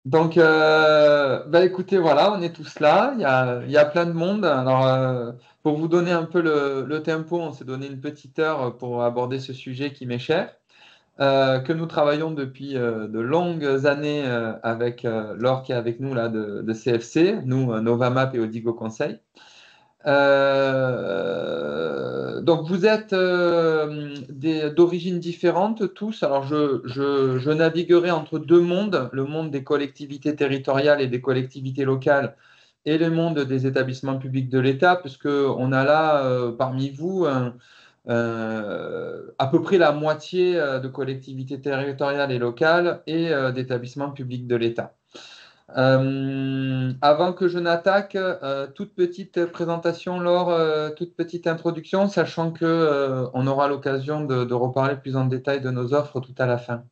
Donc, écoutez, voilà, on est tous là. Il y a plein de monde. Alors, pour vous donner un peu le tempo, on s'est donné une petite heure pour aborder ce sujet qui m'est cher, que nous travaillons depuis de longues années avec Laure qui est avec nous là de CFC, nous, Novamap et Odigo Conseil. Donc, vous êtes d'origines différentes tous. Alors, je naviguerai entre deux mondes, le monde des collectivités territoriales et des collectivités locales et le monde des établissements publics de l'État, puisque on a là parmi vous à peu près la moitié de collectivités territoriales et locales et d'établissements publics de l'État. Avant que je n'attaque, toute petite présentation, Laure, toute petite introduction, sachant que, on aura l'occasion de reparler plus en détail de nos offres tout à la fin.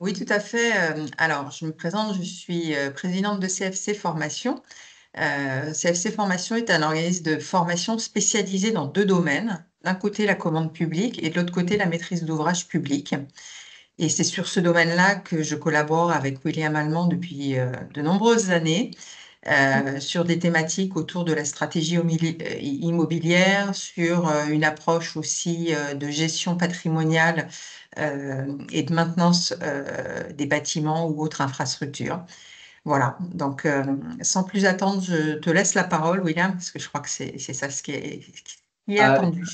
Oui, tout à fait. Alors, je me présente, je suis présidente de CFC Formation. CFC Formation est un organisme de formation spécialisé dans deux domaines. D'un côté, la commande publique et de l'autre côté, la maîtrise d'ouvrage public. Et c'est sur ce domaine-là que je collabore avec William Allemand depuis de nombreuses années sur des thématiques autour de la stratégie immobilière, sur une approche aussi de gestion patrimoniale et de maintenance des bâtiments ou autres infrastructures. Voilà, donc sans plus attendre, je te laisse la parole, William, parce que je crois que c'est ça ce qui est Allez, attendu.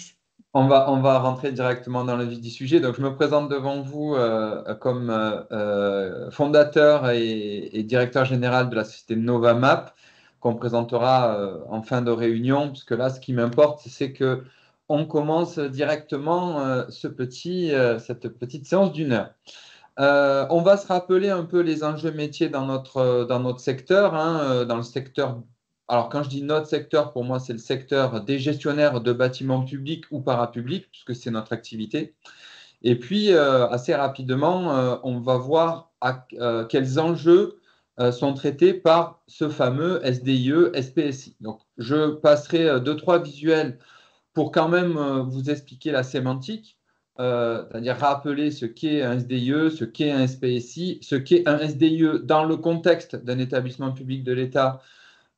on va rentrer directement dans le vif du sujet. Donc, je me présente devant vous comme fondateur et directeur général de la société Novamap, qu'on présentera en fin de réunion, puisque là, ce qui m'importe, c'est que on commence directement cette petite séance d'une heure. On va se rappeler un peu les enjeux métiers dans notre secteur, hein, dans le secteur. Alors, quand je dis notre secteur, pour moi, c'est le secteur des gestionnaires de bâtiments publics ou parapublics, puisque c'est notre activité. Et puis, assez rapidement, on va voir quels enjeux sont traités par ce fameux SDIE, SPSI. Donc, je passerai deux, trois visuels pour quand même vous expliquer la sémantique, c'est-à-dire rappeler ce qu'est un SDIE, ce qu'est un SPSI, ce qu'est un SDIE dans le contexte d'un établissement public de l'État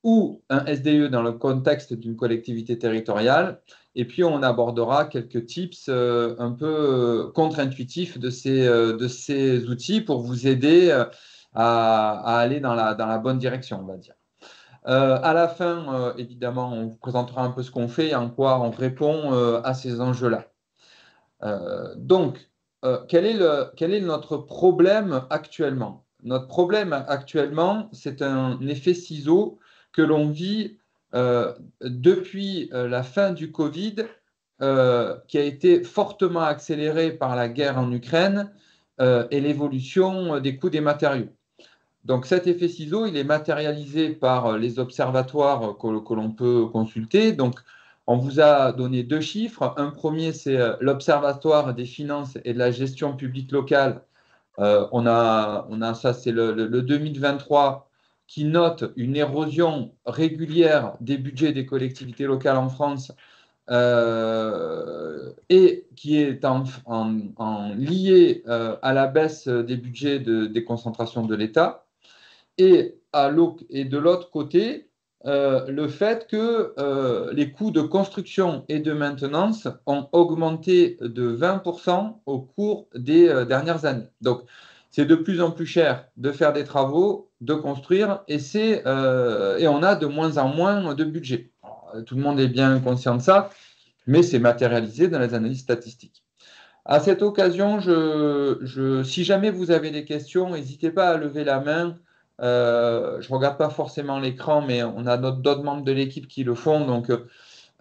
ou un SDE dans le contexte d'une collectivité territoriale. Et puis, on abordera quelques tips un peu contre-intuitifs de ces outils pour vous aider à aller dans la bonne direction, on va dire. À la fin, évidemment, on vous présentera un peu ce qu'on fait et en quoi on répond à ces enjeux-là. Donc, quel est notre problème actuellement? Notre problème actuellement, c'est un effet ciseau que l'on vit depuis la fin du Covid, qui a été fortement accéléré par la guerre en Ukraine et l'évolution des coûts des matériaux. Donc cet effet ciseau, il est matérialisé par les observatoires que l'on peut consulter. Donc on vous a donné deux chiffres. Un premier, c'est l'Observatoire des finances et de la gestion publique locale. On a ça, c'est le 2023 qui note une érosion régulière des budgets des collectivités locales en France et qui est lié à la baisse des budgets des concentrations de l'État et de l'autre côté, le fait que les coûts de construction et de maintenance ont augmenté de 20% au cours des dernières années. Donc, c'est de plus en plus cher de faire des travaux, de construire, et on a de moins en moins de budget. Alors, tout le monde est bien conscient de ça, mais c'est matérialisé dans les analyses statistiques. À cette occasion, si jamais vous avez des questions, n'hésitez pas à lever la main. Je ne regarde pas forcément l'écran, mais on a d'autres membres de l'équipe qui le font. Donc,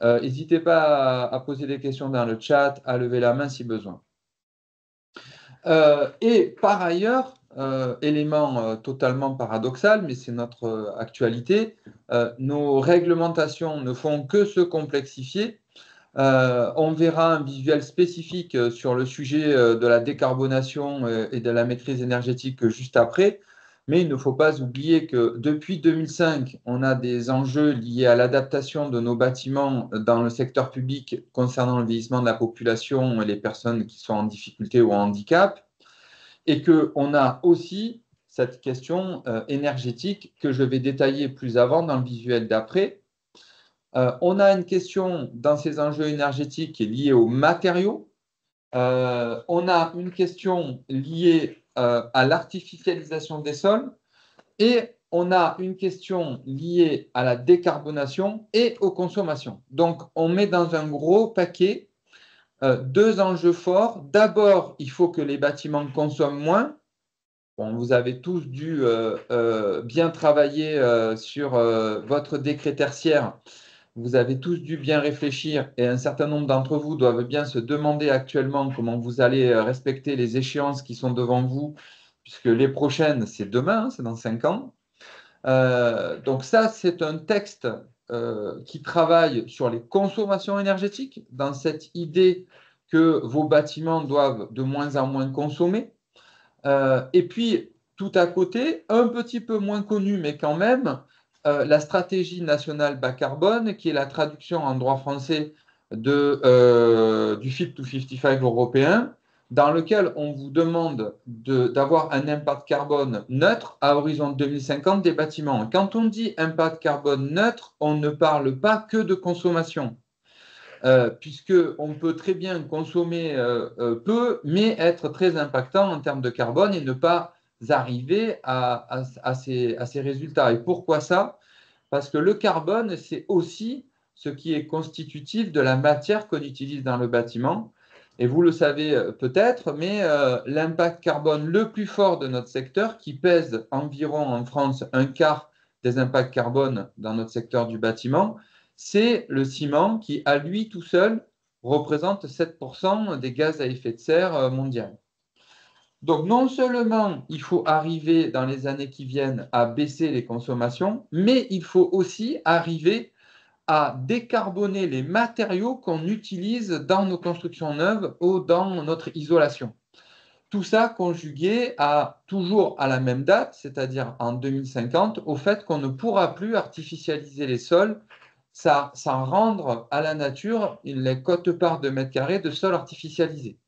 n'hésitez pas à poser des questions dans le chat, à lever la main si besoin. Et par ailleurs, élément totalement paradoxal, mais c'est notre actualité, nos réglementations ne font que se complexifier. On verra un visuel spécifique sur le sujet de la décarbonation et de la maîtrise énergétique juste après. Mais il ne faut pas oublier que depuis 2005, on a des enjeux liés à l'adaptation de nos bâtiments dans le secteur public concernant le vieillissement de la population et les personnes qui sont en difficulté ou en handicap. Et qu'on a aussi cette question énergétique que je vais détailler plus avant dans le visuel d'après. On a une question dans ces enjeux énergétiques qui est liée aux matériaux. On a une question liée à l'artificialisation des sols et on a une question liée à la décarbonation et aux consommations. Donc, on met dans un gros paquet deux enjeux forts. D'abord, il faut que les bâtiments consomment moins. Bon, vous avez tous dû bien travailler sur votre décret tertiaire. Vous avez tous dû bien réfléchir et un certain nombre d'entre vous doivent bien se demander actuellement comment vous allez respecter les échéances qui sont devant vous, puisque les prochaines, c'est demain, c'est dans 5 ans. Donc ça, c'est un texte qui travaille sur les consommations énergétiques, dans cette idée que vos bâtiments doivent de moins en moins consommer. Et puis, tout à côté, un petit peu moins connu, mais quand même, la stratégie nationale bas carbone, qui est la traduction en droit français du Fit to 55 européen, dans lequel on vous demande d'avoir un impact carbone neutre à horizon 2050 des bâtiments. Quand on dit impact carbone neutre, on ne parle pas que de consommation. Puisqu'on peut très bien consommer peu, mais être très impactant en termes de carbone et ne pas arriver à ces résultats. Et pourquoi ça? Parce que le carbone, c'est aussi ce qui est constitutif de la matière qu'on utilise dans le bâtiment. Et vous le savez peut-être, mais l'impact carbone le plus fort de notre secteur, qui pèse environ en France un quart des impacts carbone dans notre secteur du bâtiment, c'est le ciment qui, à lui tout seul, représente 7% des gaz à effet de serre mondial. Donc, non seulement il faut arriver dans les années qui viennent à baisser les consommations, mais il faut aussi arriver à décarboner les matériaux qu'on utilise dans nos constructions neuves ou dans notre isolation. Tout ça conjugué toujours à la même date, c'est-à-dire en 2050, au fait qu'on ne pourra plus artificialiser les sols sans rendre à la nature les quotes-parts de mètres carrés de sol artificialisés.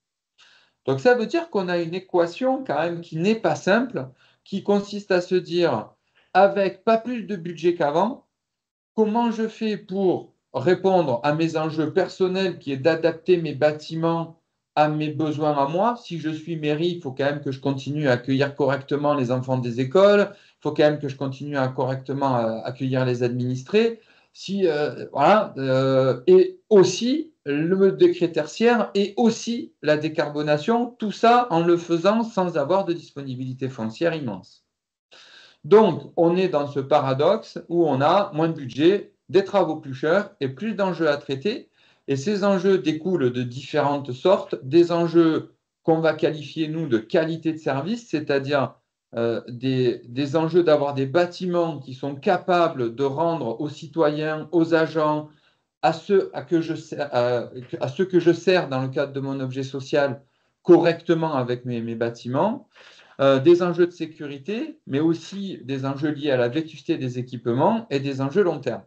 Donc ça veut dire qu'on a une équation quand même qui n'est pas simple, qui consiste à se dire, avec pas plus de budget qu'avant, comment je fais pour répondre à mes enjeux personnels, qui est d'adapter mes bâtiments à mes besoins à moi. Si je suis mairie, il faut quand même que je continue à accueillir correctement les enfants des écoles, il faut quand même que je continue à correctement accueillir les administrés. Voilà, et aussi le décret tertiaire et aussi la décarbonation, tout ça en le faisant sans avoir de disponibilité foncière immense. Donc, on est dans ce paradoxe où on a moins de budget, des travaux plus chers et plus d'enjeux à traiter. Et ces enjeux découlent de différentes sortes, des enjeux qu'on va qualifier, nous, de qualité de service, c'est-à-dire des enjeux d'avoir des bâtiments qui sont capables de rendre aux citoyens, aux agents, à ceux que je sers dans le cadre de mon objet social correctement avec mes bâtiments. Des enjeux de sécurité, mais aussi des enjeux liés à la vétusté des équipements et des enjeux long terme.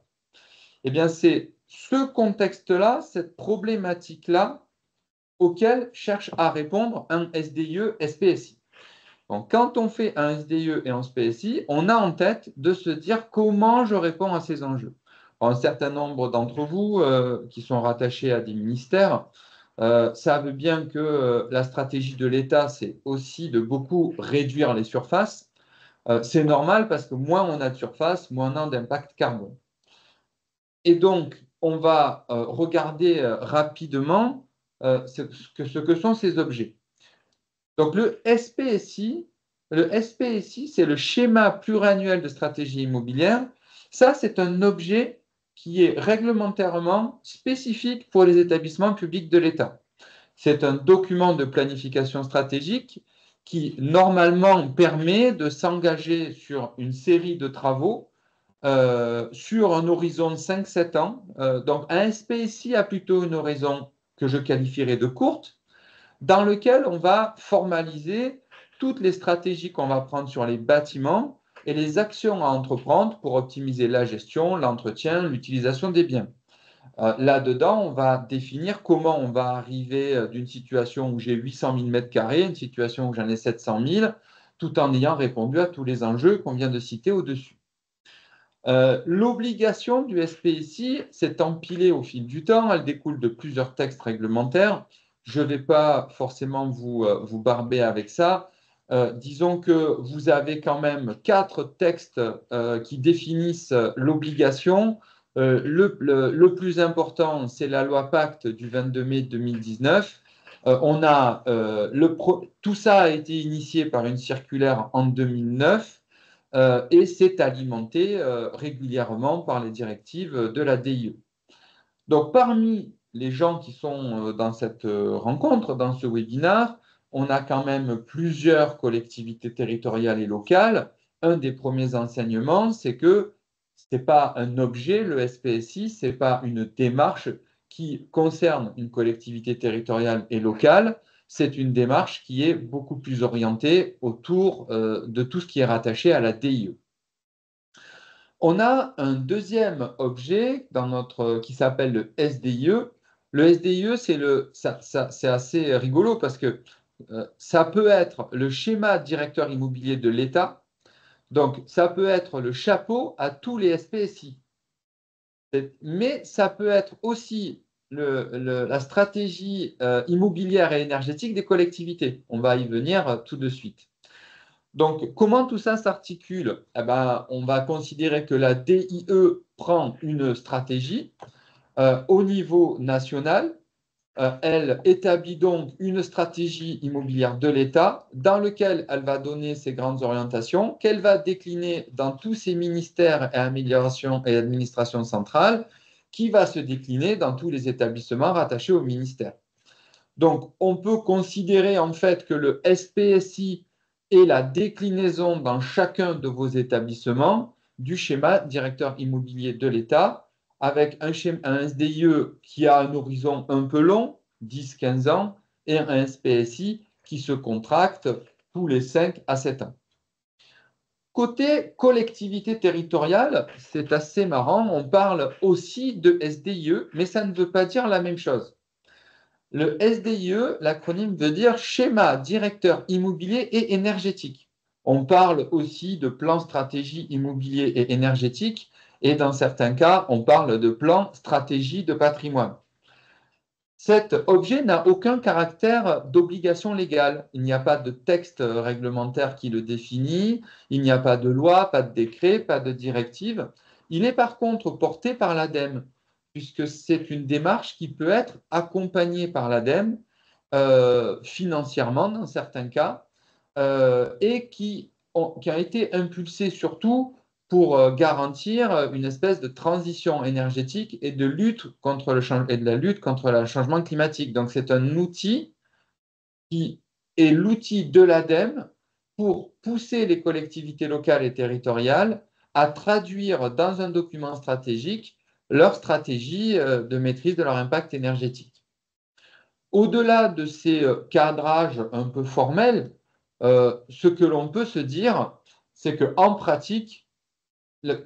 Eh bien, c'est ce contexte-là, cette problématique-là, auquel cherche à répondre un SDIE-SPSI. Donc, quand on fait un SDIE et un SPSI, on a en tête de se dire comment je réponds à ces enjeux. Un certain nombre d'entre vous qui sont rattachés à des ministères savent bien que la stratégie de l'État, c'est aussi de beaucoup réduire les surfaces. C'est normal parce que moins on a de surface, moins on a d'impact carbone. Et donc, on va regarder rapidement ce que sont ces objets. Donc, le SPSI, c'est le schéma pluriannuel de stratégie immobilière. Ça, c'est un objet qui est réglementairement spécifique pour les établissements publics de l'État. C'est un document de planification stratégique qui, normalement, permet de s'engager sur une série de travaux sur un horizon de 5-7 ans. Donc, un SPSI a plutôt une horizon que je qualifierais de courte, dans lequel on va formaliser toutes les stratégies qu'on va prendre sur les bâtiments et les actions à entreprendre pour optimiser la gestion, l'entretien, l'utilisation des biens. Là-dedans, on va définir comment on va arriver d'une situation où j'ai 800 000 mètres carrés, une situation où j'en ai 700 000. tout en ayant répondu à tous les enjeux qu'on vient de citer au-dessus. L'obligation du SPSI s'est empilée au fil du temps, elle découle de plusieurs textes réglementaires. Je ne vais pas forcément vous barber avec ça. Disons que vous avez quand même 4 textes qui définissent l'obligation. Le plus important, c'est la loi Pacte du 22 mai 2019. Tout ça a été initié par une circulaire en 2009 et c'est alimenté régulièrement par les directives de la DIE. Donc, parmi les gens qui sont dans cette rencontre, dans ce webinaire, on a quand même plusieurs collectivités territoriales et locales. Un des premiers enseignements, c'est que ce n'est pas un objet, le SPSI, ce n'est pas une démarche qui concerne une collectivité territoriale et locale, c'est une démarche qui est beaucoup plus orientée autour de tout ce qui est rattaché à la DIE. On a un deuxième objet qui s'appelle le SDIE. Le SDIE, c'est assez rigolo parce que ça peut être le schéma directeur immobilier de l'État. Donc, ça peut être le chapeau à tous les SPSI. Mais ça peut être aussi la stratégie immobilière et énergétique des collectivités. On va y venir tout de suite. Donc, comment tout ça s'articule? Eh ben, on va considérer que la DIE prend une stratégie au niveau national. Elle établit donc une stratégie immobilière de l'État dans laquelle elle va donner ses grandes orientations, qu'elle va décliner dans tous ses ministères et administrations centrales, qui va se décliner dans tous les établissements rattachés au ministère. Donc, on peut considérer en fait que le SPSI est la déclinaison dans chacun de vos établissements du schéma directeur immobilier de l'État, avec un SDIE qui a un horizon un peu long, 10-15 ans, et un SPSI qui se contracte tous les 5 à 7 ans. Côté collectivité territoriale, c'est assez marrant, on parle aussi de SDIE, mais ça ne veut pas dire la même chose. Le SDIE, l'acronyme veut dire Schéma Directeur Immobilier et Énergétique. On parle aussi de plan stratégie immobilier et énergétique, et dans certains cas, on parle de plan stratégie de patrimoine. Cet objet n'a aucun caractère d'obligation légale. Il n'y a pas de texte réglementaire qui le définit, il n'y a pas de loi, pas de décret, pas de directive. Il est par contre porté par l'ADEME, puisque c'est une démarche qui peut être accompagnée par l'ADEME financièrement dans certains cas et qui a été impulsée surtout pour garantir une espèce de transition énergétique et de lutte contre le changement climatique. Donc, c'est un outil qui est l'outil de l'ADEME pour pousser les collectivités locales et territoriales à traduire dans un document stratégique leur stratégie de maîtrise de leur impact énergétique. Au-delà de ces cadrages un peu formels, ce que l'on peut se dire, c'est qu'en pratique,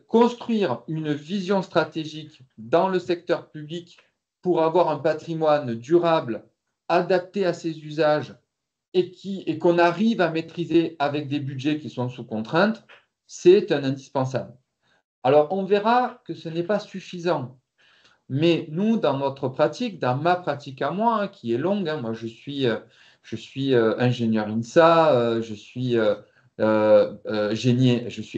construire une vision stratégique dans le secteur public pour avoir un patrimoine durable, adapté à ses usages et qu'on arrive à maîtriser avec des budgets qui sont sous contrainte, c'est un indispensable. Alors, on verra que ce n'est pas suffisant. Mais nous, dans notre pratique, dans ma pratique à moi, qui est longue, moi je suis ingénieur INSA, je suis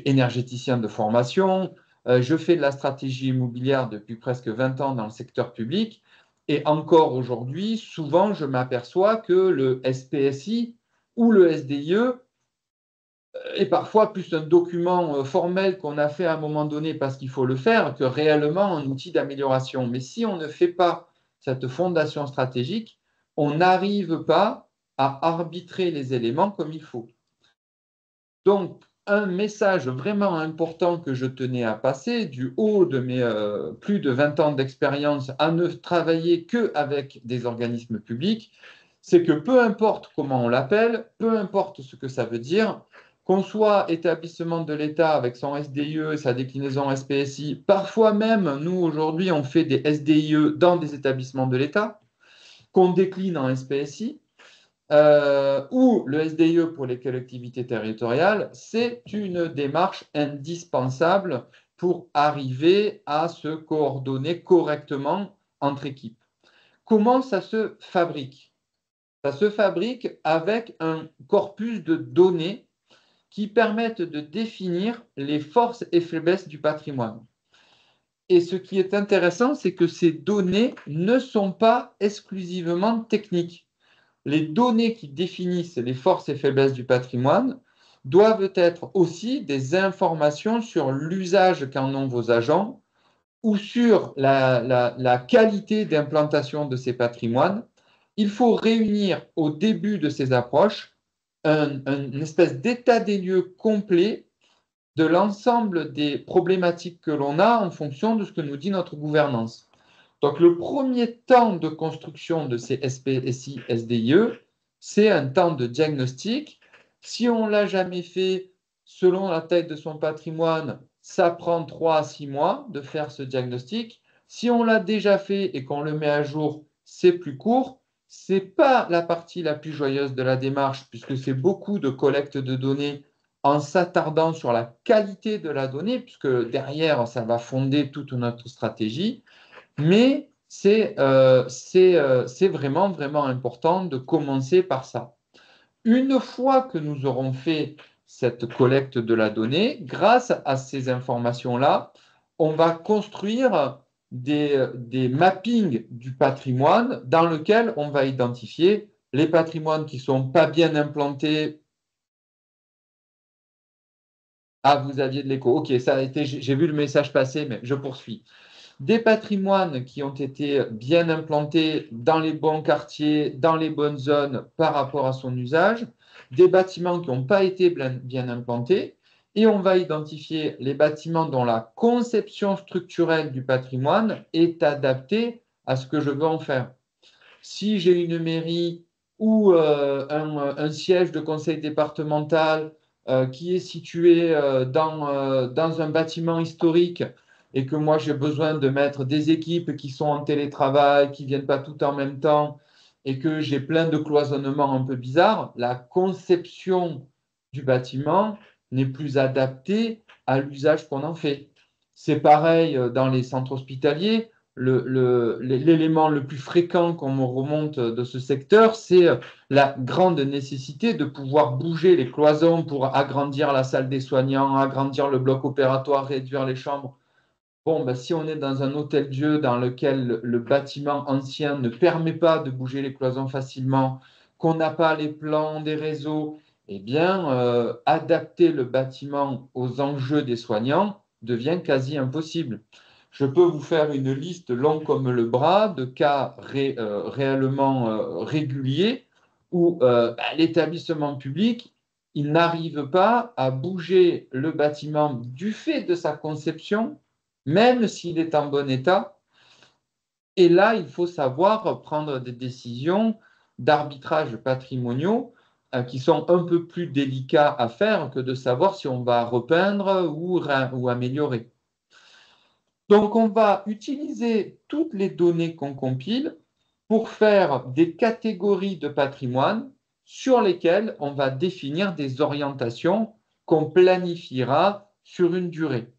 énergéticien de formation, je fais de la stratégie immobilière depuis presque 20 ans dans le secteur public. Et encore aujourd'hui, souvent, je m'aperçois que le SPSI ou le SDIE est parfois plus un document formel qu'on a fait à un moment donné parce qu'il faut le faire que réellement un outil d'amélioration. Mais si on ne fait pas cette fondation stratégique, on n'arrive pas à arbitrer les éléments comme il faut. Donc, un message vraiment important que je tenais à passer du haut de mes plus de 20 ans d'expérience à ne travailler qu'avec des organismes publics, c'est que peu importe comment on l'appelle, peu importe ce que ça veut dire, qu'on soit établissement de l'État avec son SDIE et sa déclinaison SPSI, parfois même, nous aujourd'hui, on fait des SDIE dans des établissements de l'État, qu'on décline en SPSI, ou le SDIE pour les collectivités territoriales, c'est une démarche indispensable pour arriver à se coordonner correctement entre équipes. Comment ça se fabrique? Ça se fabrique avec un corpus de données qui permettent de définir les forces et faiblesses du patrimoine. Et ce qui est intéressant, c'est que ces données ne sont pas exclusivement techniques. Les données qui définissent les forces et faiblesses du patrimoine doivent être aussi des informations sur l'usage qu'en ont vos agents ou sur la qualité d'implantation de ces patrimoines. Il faut réunir au début de ces approches une espèce d'état des lieux complet de l'ensemble des problématiques que l'on a en fonction de ce que nous dit notre gouvernance. Donc, le premier temps de construction de ces SPSI, SDIE, c'est un temps de diagnostic. Si on ne l'a jamais fait, selon la taille de son patrimoine, ça prend 3 à 6 mois de faire ce diagnostic. Si on l'a déjà fait et qu'on le met à jour, c'est plus court. Ce n'est pas la partie la plus joyeuse de la démarche, puisque c'est beaucoup de collecte de données en s'attardant sur la qualité de la donnée, puisque derrière, ça va fonder toute notre stratégie. Mais c'est vraiment, vraiment important de commencer par ça. Une fois que nous aurons fait cette collecte de la donnée, grâce à ces informations-là, on va construire des mappings du patrimoine dans lequel on va identifier les patrimoines qui ne sont pas bien implantés. Ah, vous aviez de l'écho. OK, ça a été, j'ai vu le message passer, mais je poursuis. Des patrimoines qui ont été bien implantés dans les bons quartiers, dans les bonnes zones par rapport à son usage, des bâtiments qui n'ont pas été bien implantés, et on va identifier les bâtiments dont la conception structurelle du patrimoine est adaptée à ce que je veux en faire. Si j'ai une mairie ou un siège de conseil départemental qui est situé dans un bâtiment historique et que moi j'ai besoin de mettre des équipes qui sont en télétravail, qui ne viennent pas tout en même temps et que j'ai plein de cloisonnements un peu bizarres, la conception du bâtiment n'est plus adaptée à l'usage qu'on en fait. C'est pareil dans les centres hospitaliers. L'élément le plus fréquent qu'on me remonte de ce secteur, c'est la grande nécessité de pouvoir bouger les cloisons pour agrandir la salle des soignants, agrandir le bloc opératoire, réduire les chambres. Bon, ben, si on est dans un hôtel-Dieu dans lequel le bâtiment ancien ne permet pas de bouger les cloisons facilement, qu'on n'a pas les plans des réseaux, eh bien, adapter le bâtiment aux enjeux des soignants devient quasi impossible. Je peux vous faire une liste longue comme le bras de cas réellement réguliers où l'établissement public, il n'arrive pas à bouger le bâtiment du fait de sa conception, même s'il est en bon état. Et là, il faut savoir prendre des décisions d'arbitrage patrimoniaux qui sont un peu plus délicats à faire que de savoir si on va repeindre ou améliorer. Donc, on va utiliser toutes les données qu'on compile pour faire des catégories de patrimoine sur lesquelles on va définir des orientations qu'on planifiera sur une durée.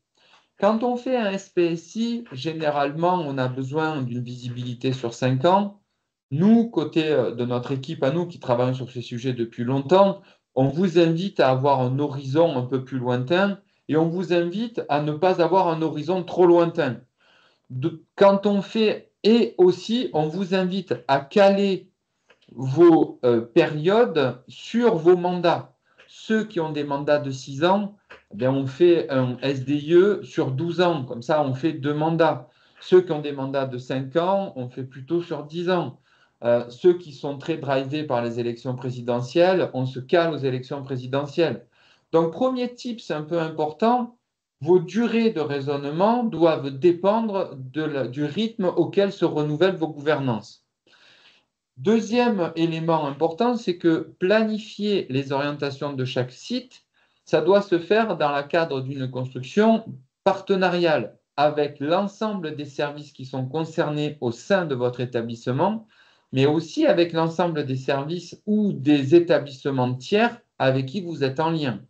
Quand on fait un SPSI, généralement, on a besoin d'une visibilité sur 5 ans. Nous, côté de notre équipe, à nous qui travaillons sur ces sujets depuis longtemps, on vous invite à avoir un horizon un peu plus lointain et on vous invite à ne pas avoir un horizon trop lointain. Quand on fait, et aussi, on vous invite à caler vos périodes sur vos mandats. Ceux qui ont des mandats de 6 ans, eh on fait un SDIE sur 12 ans. Comme ça, on fait 2 mandats. Ceux qui ont des mandats de 5 ans, on fait plutôt sur 10 ans. Ceux qui sont très drivés par les élections présidentielles, on se cale aux élections présidentielles. Donc, premier tip, c'est un peu important, vos durées de raisonnement doivent dépendre du rythme auquel se renouvellent vos gouvernances. Deuxième élément important, c'est que planifier les orientations de chaque site, ça doit se faire dans le cadre d'une construction partenariale avec l'ensemble des services qui sont concernés au sein de votre établissement. mais aussi avec l'ensemble des services ou des établissements tiers avec qui vous êtes en lien.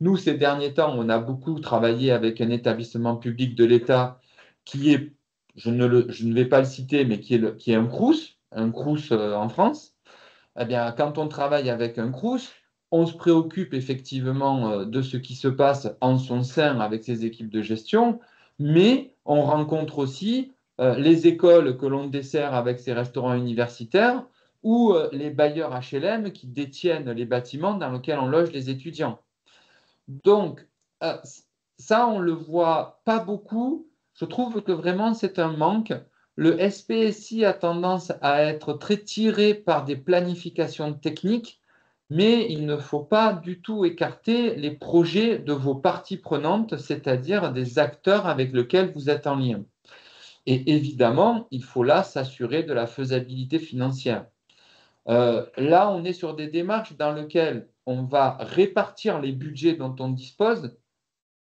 Nous, ces derniers temps, on a beaucoup travaillé avec un établissement public de l'État qui est, je ne vais pas le citer, mais qui est un CROUS en France. Eh bien, quand on travaille avec un CROUS, on se préoccupe effectivement de ce qui se passe en son sein avec ses équipes de gestion, mais on rencontre aussi les écoles que l'on dessert avec ces restaurants universitaires ou les bailleurs HLM qui détiennent les bâtiments dans lesquels on loge les étudiants. Donc, euh, ça, on le voit pas beaucoup. Je trouve que vraiment, c'est un manque. Le SPSI a tendance à être très tiré par des planifications techniques, mais il ne faut pas du tout écarter les projets de vos parties prenantes, c'est-à-dire des acteurs avec lesquels vous êtes en lien. Et évidemment, il faut là s'assurer de la faisabilité financière. Là, on est sur des démarches dans lesquelles on va répartir les budgets dont on dispose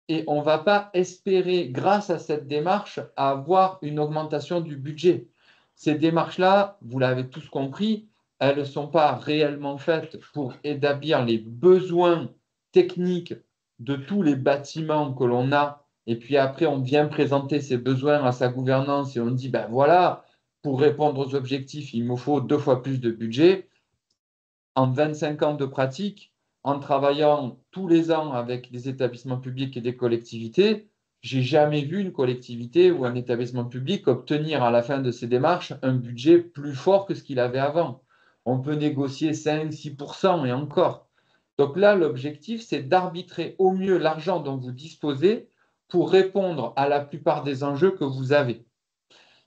et on ne va pas espérer, grâce à cette démarche, avoir une augmentation du budget. Ces démarches-là, vous l'avez tous compris, elles ne sont pas réellement faites pour établir les besoins techniques de tous les bâtiments que l'on a. Et puis après, on vient présenter ces besoins à sa gouvernance et on dit, ben voilà, pour répondre aux objectifs, il me faut 2 fois plus de budget. En 25 ans de pratique, en travaillant tous les ans avec des établissements publics et des collectivités, j'ai jamais vu une collectivité ou un établissement public obtenir à la fin de ces démarches un budget plus fort que ce qu'il avait avant. On peut négocier 5-6% et encore. Donc là, l'objectif, c'est d'arbitrer au mieux l'argent dont vous disposez pour répondre à la plupart des enjeux que vous avez.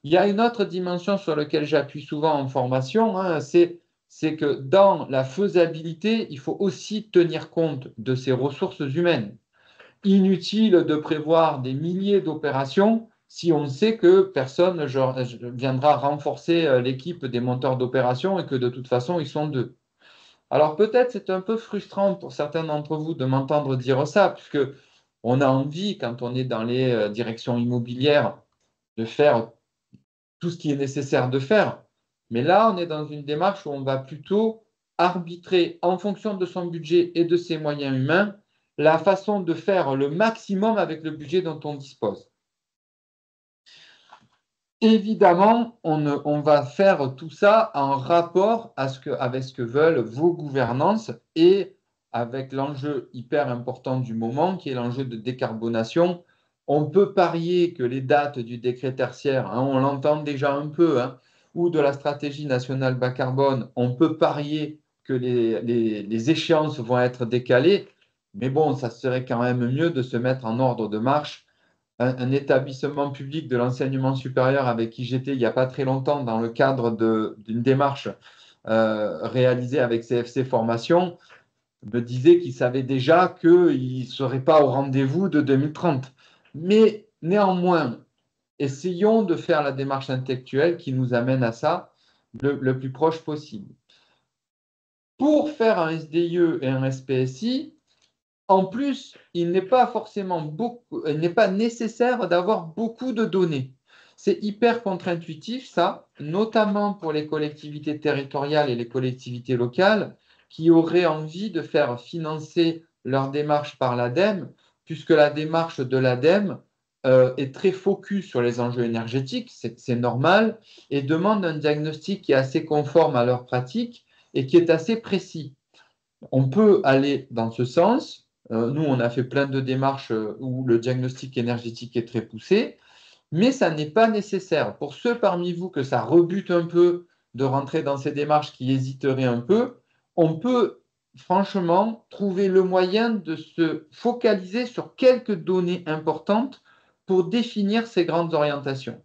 Il y a une autre dimension sur laquelle j'appuie souvent en formation, hein, c'est que dans la faisabilité, il faut aussi tenir compte de ces ressources humaines. Inutile de prévoir des milliers d'opérations si on sait que personne viendra renforcer l'équipe des monteurs d'opérations et que de toute façon, ils sont deux. Alors peut-être c'est un peu frustrant pour certains d'entre vous de m'entendre dire ça, puisque on a envie, quand on est dans les directions immobilières, de faire tout ce qui est nécessaire de faire. Mais là, on est dans une démarche où on va plutôt arbitrer en fonction de son budget et de ses moyens humains la façon de faire le maximum avec le budget dont on dispose. Évidemment, on va faire tout ça en rapport avec ce que veulent vos gouvernances et avec l'enjeu hyper important du moment, qui est l'enjeu de décarbonation. On peut parier que les dates du décret tertiaire, hein, on l'entend déjà un peu, hein, ou de la stratégie nationale bas carbone, on peut parier que les échéances vont être décalées, mais bon, ça serait quand même mieux de se mettre en ordre de marche. Un établissement public de l'enseignement supérieur avec qui j'étais il n'y a pas très longtemps dans le cadre d'une démarche réalisée avec CFC Formation me disait qu'il savait déjà qu'il ne serait pas au rendez-vous de 2030. Mais néanmoins, essayons de faire la démarche intellectuelle qui nous amène à ça le plus proche possible. Pour faire un SDIE et un SPSI, en plus, il n'est pas nécessaire d'avoir beaucoup de données. C'est hyper contre-intuitif, ça, notamment pour les collectivités territoriales et les collectivités locales qui auraient envie de faire financer leur démarche par l'ADEME, puisque la démarche de l'ADEME est très focus sur les enjeux énergétiques, c'est normal, et demande un diagnostic qui est assez conforme à leur pratique et qui est assez précis. On peut aller dans ce sens. Nous, on a fait plein de démarches où le diagnostic énergétique est très poussé, mais ça n'est pas nécessaire. Pour ceux parmi vous que ça rebute un peu de rentrer dans ces démarches qui hésiteraient un peu, on peut franchement trouver le moyen de se focaliser sur quelques données importantes pour définir ces grandes orientations.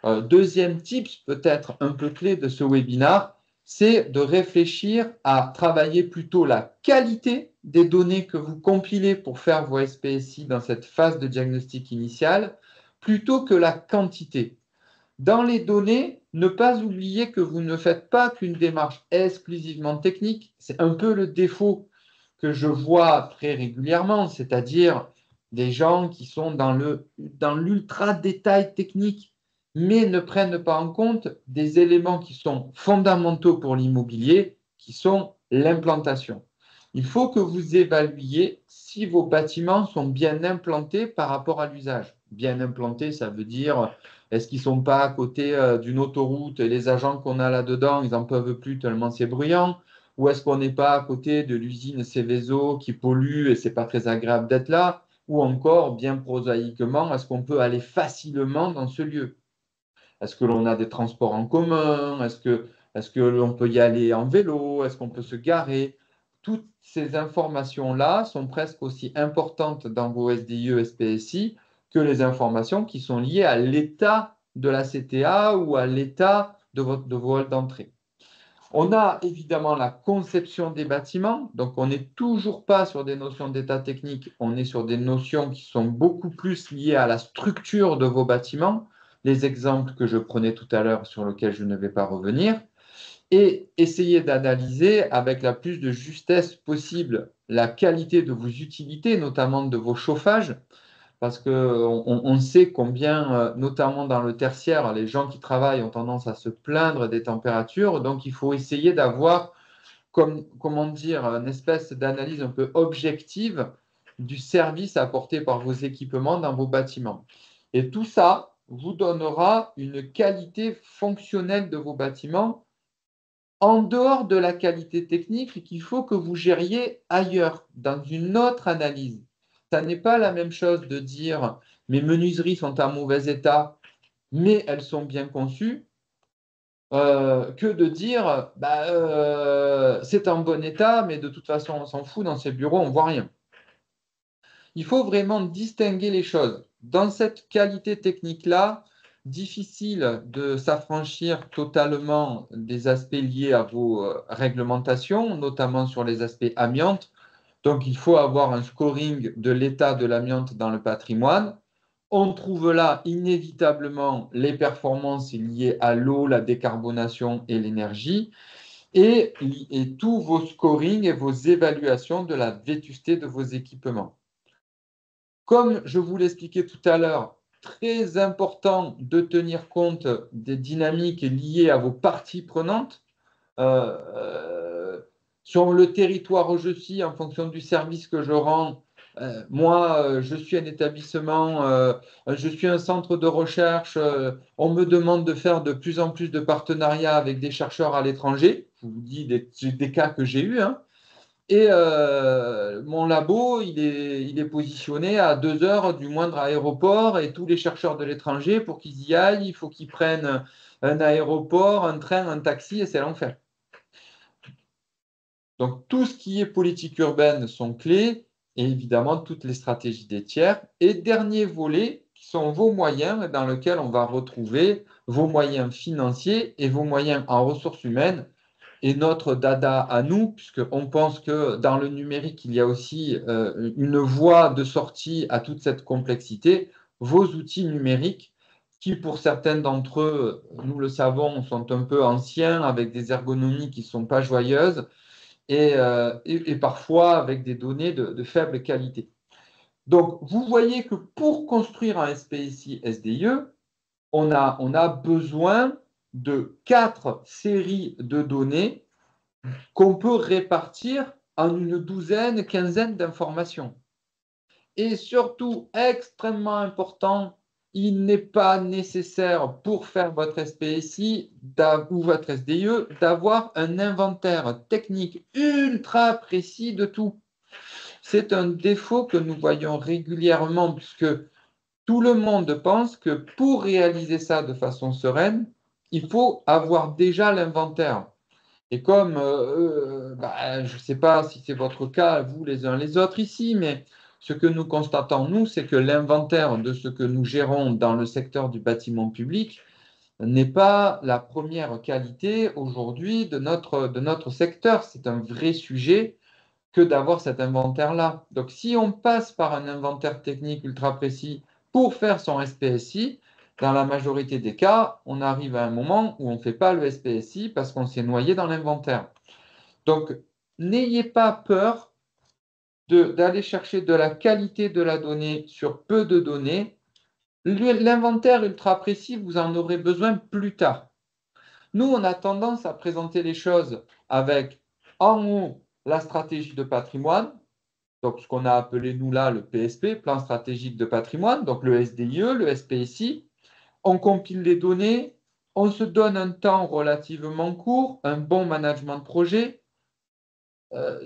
Deuxième tips, peut-être un peu clé de ce webinaire, c'est de réfléchir à travailler plutôt la qualité des données que vous compilez pour faire vos SPSI dans cette phase de diagnostic initial, plutôt que la quantité. Dans les données, ne pas oublier que vous ne faites pas qu'une démarche exclusivement technique. C'est un peu le défaut que je vois très régulièrement, c'est-à-dire des gens qui sont dans l'ultra détail technique, mais ne prennent pas en compte des éléments qui sont fondamentaux pour l'immobilier, qui sont l'implantation. Il faut que vous évaluiez si vos bâtiments sont bien implantés par rapport à l'usage. Bien implantés, ça veut dire, est-ce qu'ils ne sont pas à côté d'une autoroute et les agents qu'on a là-dedans, ils n'en peuvent plus tellement c'est bruyant? Ou est-ce qu'on n'est pas à côté de l'usine Céveso qui pollue et ce n'est pas très agréable d'être là? Ou encore, bien prosaïquement, est-ce qu'on peut aller facilement dans ce lieu? Est-ce que l'on a des transports en commun? Est-ce que l'on peut y aller en vélo? Est-ce qu'on peut se garer? Toutes ces informations-là sont presque aussi importantes dans vos SDIE, SPSI que les informations qui sont liées à l'état de la CTA ou à l'état de vos halls d'entrée. On a évidemment la conception des bâtiments, donc on n'est toujours pas sur des notions d'état technique, on est sur des notions qui sont beaucoup plus liées à la structure de vos bâtiments, les exemples que je prenais tout à l'heure sur lesquels je ne vais pas revenir, et essayer d'analyser avec la plus de justesse possible la qualité de vos utilités, notamment de vos chauffages, parce qu'on sait combien, notamment dans le tertiaire, les gens qui travaillent ont tendance à se plaindre des températures. Donc, il faut essayer d'avoir, comment dire, une espèce d'analyse un peu objective du service apporté par vos équipements dans vos bâtiments. Et tout ça vous donnera une qualité fonctionnelle de vos bâtiments en dehors de la qualité technique qu'il faut que vous gériez ailleurs, dans une autre analyse. Ça n'est pas la même chose de dire mes menuiseries sont en mauvais état, mais elles sont bien conçues, que de dire c'est en bon état, mais de toute façon on s'en fout, dans ces bureaux on ne voit rien. Il faut vraiment distinguer les choses. Dans cette qualité technique-là, difficile de s'affranchir totalement des aspects liés à vos réglementations, notamment sur les aspects amiante. Donc, il faut avoir un scoring de l'état de l'amiante dans le patrimoine. On trouve là inévitablement les performances liées à l'eau, la décarbonation et l'énergie, et tous vos scorings et vos évaluations de la vétusté de vos équipements. Comme je vous l'expliquais tout à l'heure, très important de tenir compte des dynamiques liées à vos parties prenantes. Sur le territoire où je suis, en fonction du service que je rends, moi, je suis un établissement, je suis un centre de recherche. On me demande de faire de plus en plus de partenariats avec des chercheurs à l'étranger. Je vous dis des cas que j'ai eus, hein. Et mon labo, il est positionné à 2 heures du moindre aéroport et tous les chercheurs de l'étranger, pour qu'ils y aillent, il faut qu'ils prennent un aéroport, un train, un taxi et c'est l'enfer. Donc, tout ce qui est politique urbaine sont clés et évidemment toutes les stratégies des tiers. Et dernier volet, qui sont vos moyens, dans lequel on va retrouver vos moyens financiers et vos moyens en ressources humaines et notre dada à nous, puisqu'on pense que dans le numérique, il y a aussi une voie de sortie à toute cette complexité, vos outils numériques, qui pour certains d'entre eux, nous le savons, sont un peu anciens, avec des ergonomies qui ne sont pas joyeuses, et parfois avec des données de faible qualité. Donc, vous voyez que pour construire un SPSI SDIE, on a besoin de 4 séries de données qu'on peut répartir en une douzaine, quinzaine d'informations. Et surtout, extrêmement important, il n'est pas nécessaire pour faire votre SPSI ou votre SDIE d'avoir un inventaire technique ultra précis de tout. C'est un défaut que nous voyons régulièrement, puisque tout le monde pense que pour réaliser ça de façon sereine, il faut avoir déjà l'inventaire. Et comme, je ne sais pas si c'est votre cas, vous les uns les autres ici, mais ce que nous constatons, nous, c'est que l'inventaire de ce que nous gérons dans le secteur du bâtiment public n'est pas la première qualité aujourd'hui de notre secteur. C'est un vrai sujet que d'avoir cet inventaire-là. Donc, si on passe par un inventaire technique ultra précis pour faire son SPSI, dans la majorité des cas, on arrive à un moment où on ne fait pas le SPSI parce qu'on s'est noyé dans l'inventaire. Donc, n'ayez pas peur d'aller chercher de la qualité de la donnée sur peu de données. L'inventaire ultra précis, vous en aurez besoin plus tard. Nous, on a tendance à présenter les choses avec en haut la stratégie de patrimoine, donc ce qu'on a appelé nous là le PSP, plan stratégique de patrimoine, donc le SDIE, le SPSI. On compile les données, on se donne un temps relativement court, un bon management de projet.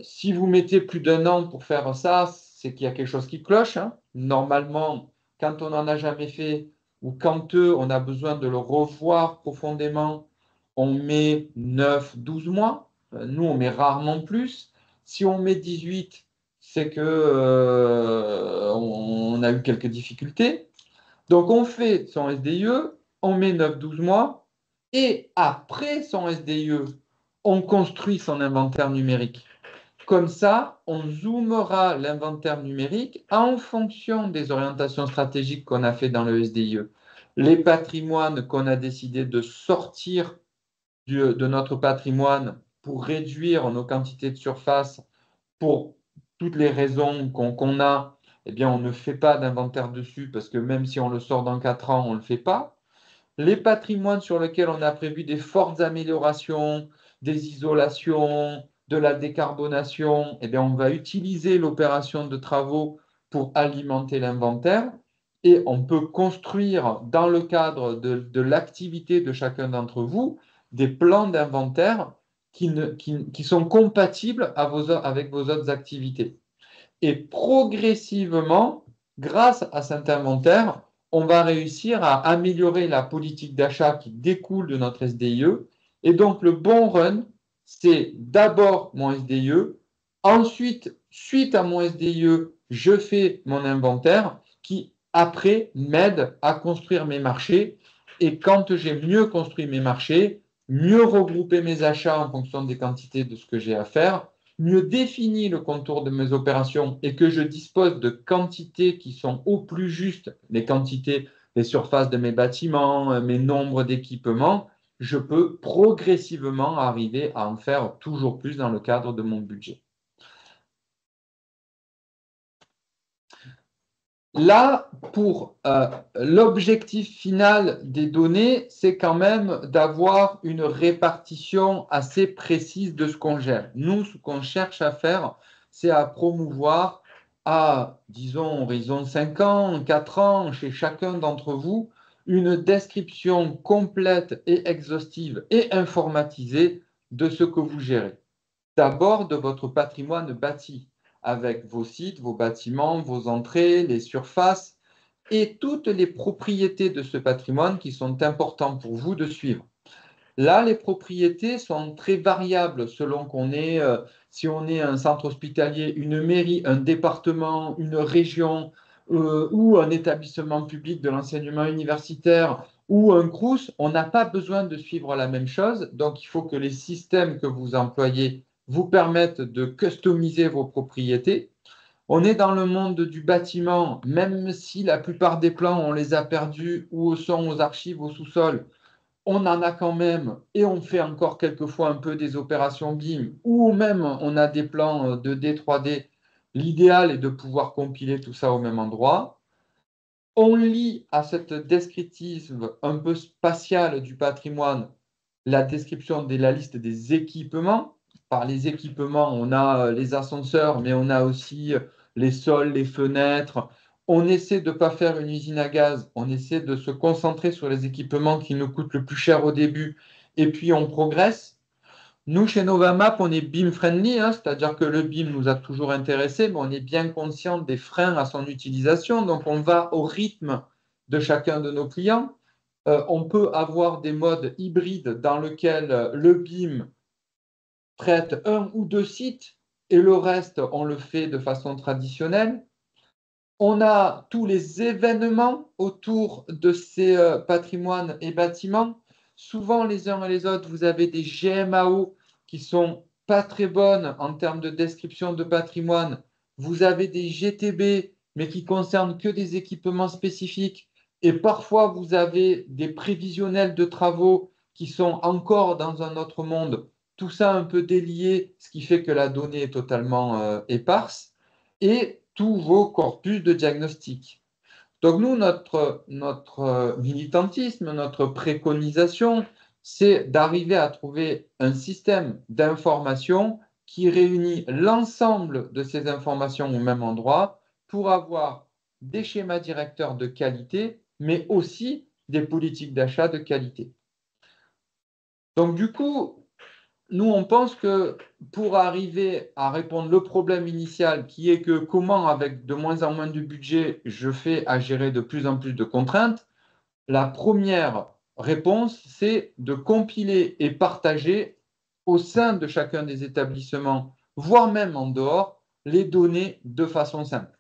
Si vous mettez plus d'un an pour faire ça, c'est qu'il y a quelque chose qui cloche, hein. Normalement, quand on n'en a jamais fait ou quand on a besoin de le revoir profondément, on met 9, 12 mois. Nous, on met rarement plus. Si on met 18, c'est que on a eu quelques difficultés. Donc, on fait son SDIE, on met 9, 12 mois, et après son SDIE, on construit son inventaire numérique. Comme ça, on zoomera l'inventaire numérique en fonction des orientations stratégiques qu'on a fait dans le SDIE. Les patrimoines qu'on a décidé de sortir de notre patrimoine pour réduire nos quantités de surface pour toutes les raisons qu'on a, eh bien, on ne fait pas d'inventaire dessus parce que même si on le sort dans 4 ans, on ne le fait pas. Les patrimoines sur lesquels on a prévu des fortes améliorations, des isolations, de la décarbonation, eh bien, on va utiliser l'opération de travaux pour alimenter l'inventaire et on peut construire dans le cadre de l'activité de chacun d'entre vous des plans d'inventaire qui sont compatibles avec vos autres activités. Et progressivement, grâce à cet inventaire, on va réussir à améliorer la politique d'achat qui découle de notre SDIE. Et donc, le bon run, c'est d'abord mon SDIE. Ensuite, suite à mon SDIE, je fais mon inventaire qui, après, m'aide à construire mes marchés. Et quand j'ai mieux construit mes marchés, mieux regroupé mes achats en fonction des quantités de ce que j'ai à faire, mieux défini le contour de mes opérations et que je dispose de quantités qui sont au plus juste, les quantités, les surfaces de mes bâtiments, mes nombres d'équipements, je peux progressivement arriver à en faire toujours plus dans le cadre de mon budget. Là, pour l'objectif final des données, c'est quand même d'avoir une répartition assez précise de ce qu'on gère. Nous, ce qu'on cherche à faire, c'est à promouvoir à, disons, horizon 5 ans, 4 ans, chez chacun d'entre vous, une description complète et exhaustive et informatisée de ce que vous gérez. D'abord, de votre patrimoine bâti avec vos sites, vos bâtiments, vos entrées, les surfaces et toutes les propriétés de ce patrimoine qui sont importants pour vous de suivre. Là, les propriétés sont très variables selon qu'on est, si on est un centre hospitalier, une mairie, un département, une région ou un établissement public de l'enseignement universitaire ou un CRUS, on n'a pas besoin de suivre la même chose. Donc, il faut que les systèmes que vous employez vous permettent de customiser vos propriétés. On est dans le monde du bâtiment, même si la plupart des plans, on les a perdus ou sont aux archives au sous-sol, on en a quand même et on fait encore quelquefois un peu des opérations BIM ou même on a des plans 2D, 3D. L'idéal est de pouvoir compiler tout ça au même endroit. On lie à cette descriptive un peu spatiale du patrimoine la description de la liste des équipements. Par les équipements, on a les ascenseurs, mais on a aussi les sols, les fenêtres. On essaie de ne pas faire une usine à gaz, on essaie de se concentrer sur les équipements qui nous coûtent le plus cher au début, et puis on progresse. Nous, chez Novamap, on est BIM friendly, hein, c'est-à-dire que le BIM nous a toujours intéressés, mais on est bien conscient des freins à son utilisation, donc on va au rythme de chacun de nos clients. On peut avoir des modes hybrides dans lesquels le BIM traite un ou deux sites et le reste, on le fait de façon traditionnelle. On a tous les événements autour de ces patrimoines et bâtiments. Souvent, les uns et les autres, vous avez des GMAO qui sont pas très bonnes en termes de description de patrimoine. Vous avez des GTB, mais qui concernent que des équipements spécifiques. Et parfois, vous avez des prévisionnels de travaux qui sont encore dans un autre monde. Tout ça un peu délié, ce qui fait que la donnée est totalement éparse. Et tous vos corpus de diagnostic. Donc nous, notre militantisme, notre préconisation, c'est d'arriver à trouver un système d'information qui réunit l'ensemble de ces informations au même endroit pour avoir des schémas directeurs de qualité, mais aussi des politiques d'achat de qualité. Donc du coup, nous, on pense que pour arriver à répondre au problème initial, qui est que comment, avec de moins en moins de budget, je fais à gérer de plus en plus de contraintes, la première réponse, c'est de compiler et partager au sein de chacun des établissements, voire même en dehors, les données de façon simple.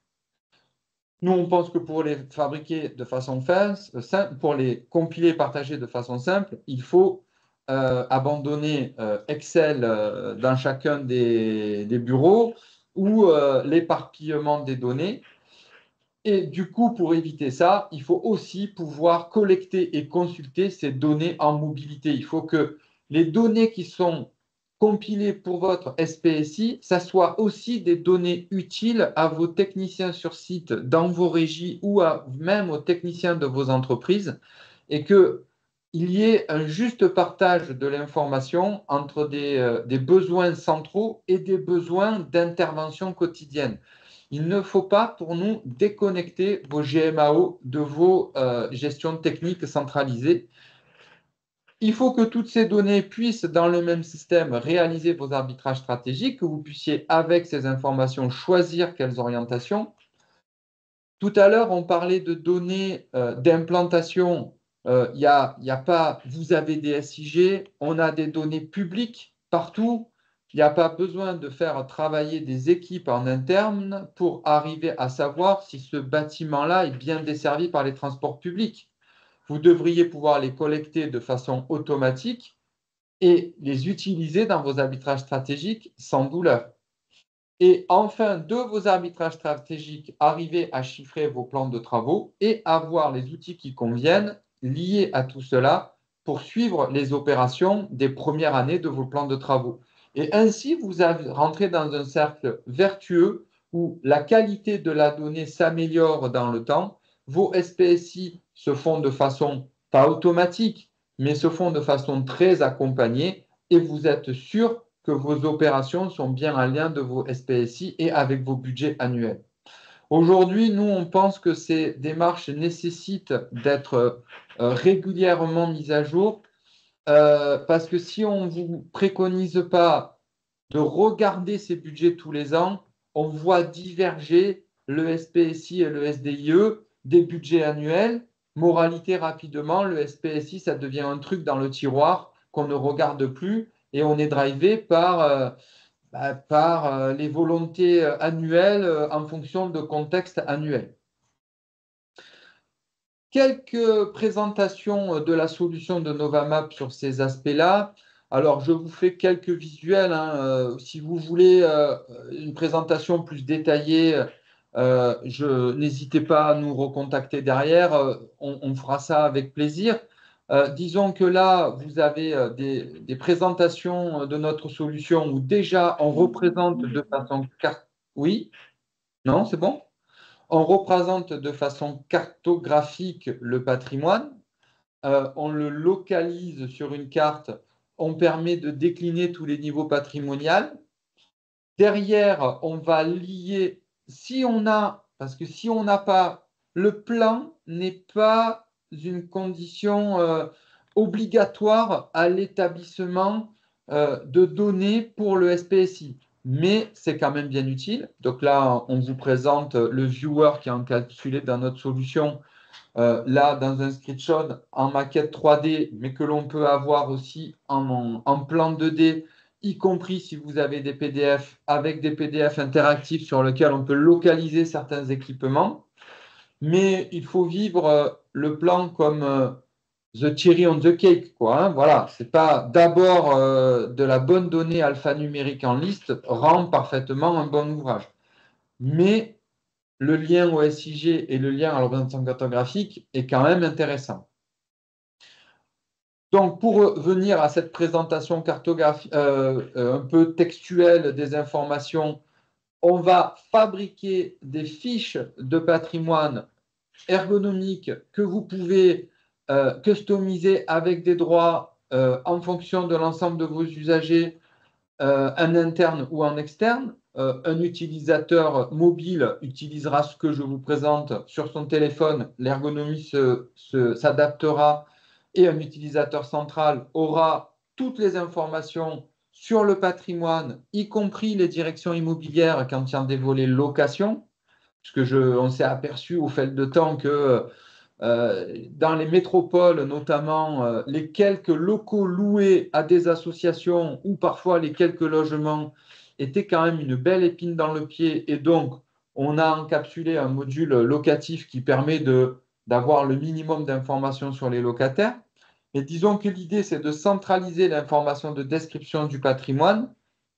Nous, on pense que pour les fabriquer de façon simple, pour les compiler et partager de façon simple, il faut abandonner Excel dans chacun des bureaux ou l'éparpillement des données. Et du coup, pour éviter ça, il faut aussi pouvoir collecter et consulter ces données en mobilité. Il faut que les données qui sont compilées pour votre SPSI, ça soit aussi des données utiles à vos techniciens sur site, dans vos régies ou même aux techniciens de vos entreprises, et qu'il y ait un juste partage de l'information entre des besoins centraux et des besoins d'intervention quotidienne. Il ne faut pas, pour nous, déconnecter vos GMAO de vos gestions techniques centralisées. Il faut que toutes ces données puissent, dans le même système, réaliser vos arbitrages stratégiques, que vous puissiez, avec ces informations, choisir quelles orientations. Tout à l'heure, on parlait de données d'implantation. Il y a pas, vous avez des SIG, on a des données publiques partout. Il n'y a pas besoin de faire travailler des équipes en interne pour arriver à savoir si ce bâtiment-là est bien desservi par les transports publics. Vous devriez pouvoir les collecter de façon automatique et les utiliser dans vos arbitrages stratégiques sans douleur. Et enfin, de vos arbitrages stratégiques, arriver à chiffrer vos plans de travaux et avoir les outils qui conviennent liés à tout cela pour suivre les opérations des premières années de vos plans de travaux. Et ainsi, vous rentrez dans un cercle vertueux où la qualité de la donnée s'améliore dans le temps. Vos SPSI se font de façon pas automatique, mais se font de façon très accompagnée et vous êtes sûr que vos opérations sont bien en lien de vos SPSI et avec vos budgets annuels. Aujourd'hui, nous, on pense que ces démarches nécessitent d'être régulièrement mises à jour parce que si on ne vous préconise pas de regarder ces budgets tous les ans, on voit diverger le SPSI et le SDIE des budgets annuels. Moralité rapidement, le SPSI, ça devient un truc dans le tiroir qu'on ne regarde plus et on est drivé par les volontés annuelles en fonction de contexte annuel. Quelques présentations de la solution de Novamap sur ces aspects-là. Alors, je vous fais quelques visuels. Si vous voulez une présentation plus détaillée, n'hésitez pas à nous recontacter derrière. On fera ça avec plaisir. Disons que là, vous avez des présentations de notre solution où déjà on représente de façon... Oui? Non, c'est bon? On représente de façon cartographique le patrimoine, on le localise sur une carte, on permet de décliner tous les niveaux patrimoniaux. Derrière, on va lier, parce que si on n'a pas, le plan n'est pas une condition obligatoire à l'établissement de données pour le SPSI, mais c'est quand même bien utile. Donc là, on vous présente le viewer qui est encapsulé dans notre solution, là dans un screenshot en maquette 3D, mais que l'on peut avoir aussi en plan 2D, y compris si vous avez des PDF avec des PDF interactifs sur lesquels on peut localiser certains équipements. Mais il faut vivre le plan comme the cherry on the cake, quoi. Voilà, c'est pas d'abord de la bonne donnée alphanumérique en liste rend parfaitement un bon ouvrage. Mais le lien au SIG et le lien à l'orientation cartographique est quand même intéressant. Donc, pour revenir à cette présentation cartographique un peu textuelle des informations, on va fabriquer des fiches de patrimoine ergonomique que vous pouvez customiser avec des droits en fonction de l'ensemble de vos usagers, en interne ou en externe. Un utilisateur mobile utilisera ce que je vous présente sur son téléphone, l'ergonomie s'adaptera et un utilisateur central aura toutes les informations sur le patrimoine, y compris les directions immobilières quand il y a des volets location, puisque on s'est aperçu au fil de temps que dans les métropoles, notamment, les quelques locaux loués à des associations ou parfois les quelques logements étaient quand même une belle épine dans le pied. Et donc, on a encapsulé un module locatif qui permet d'avoir le minimum d'informations sur les locataires. Et disons que l'idée, c'est de centraliser l'information de description du patrimoine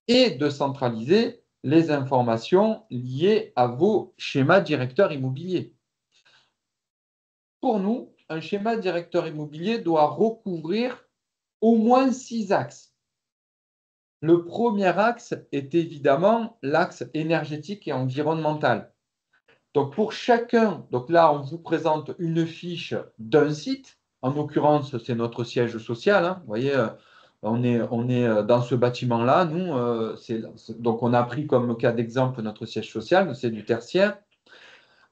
et de centraliser les informations liées à vos schémas directeurs immobiliers. Pour nous, un schéma directeur immobilier doit recouvrir au moins 6 axes. Le premier axe est évidemment l'axe énergétique et environnemental. Donc pour chacun, donc là on vous présente une fiche d'un site, en l'occurrence c'est notre siège social, hein. Vous voyez, on est dans ce bâtiment-là, nous, donc on a pris comme cas d'exemple notre siège social, c'est du tertiaire,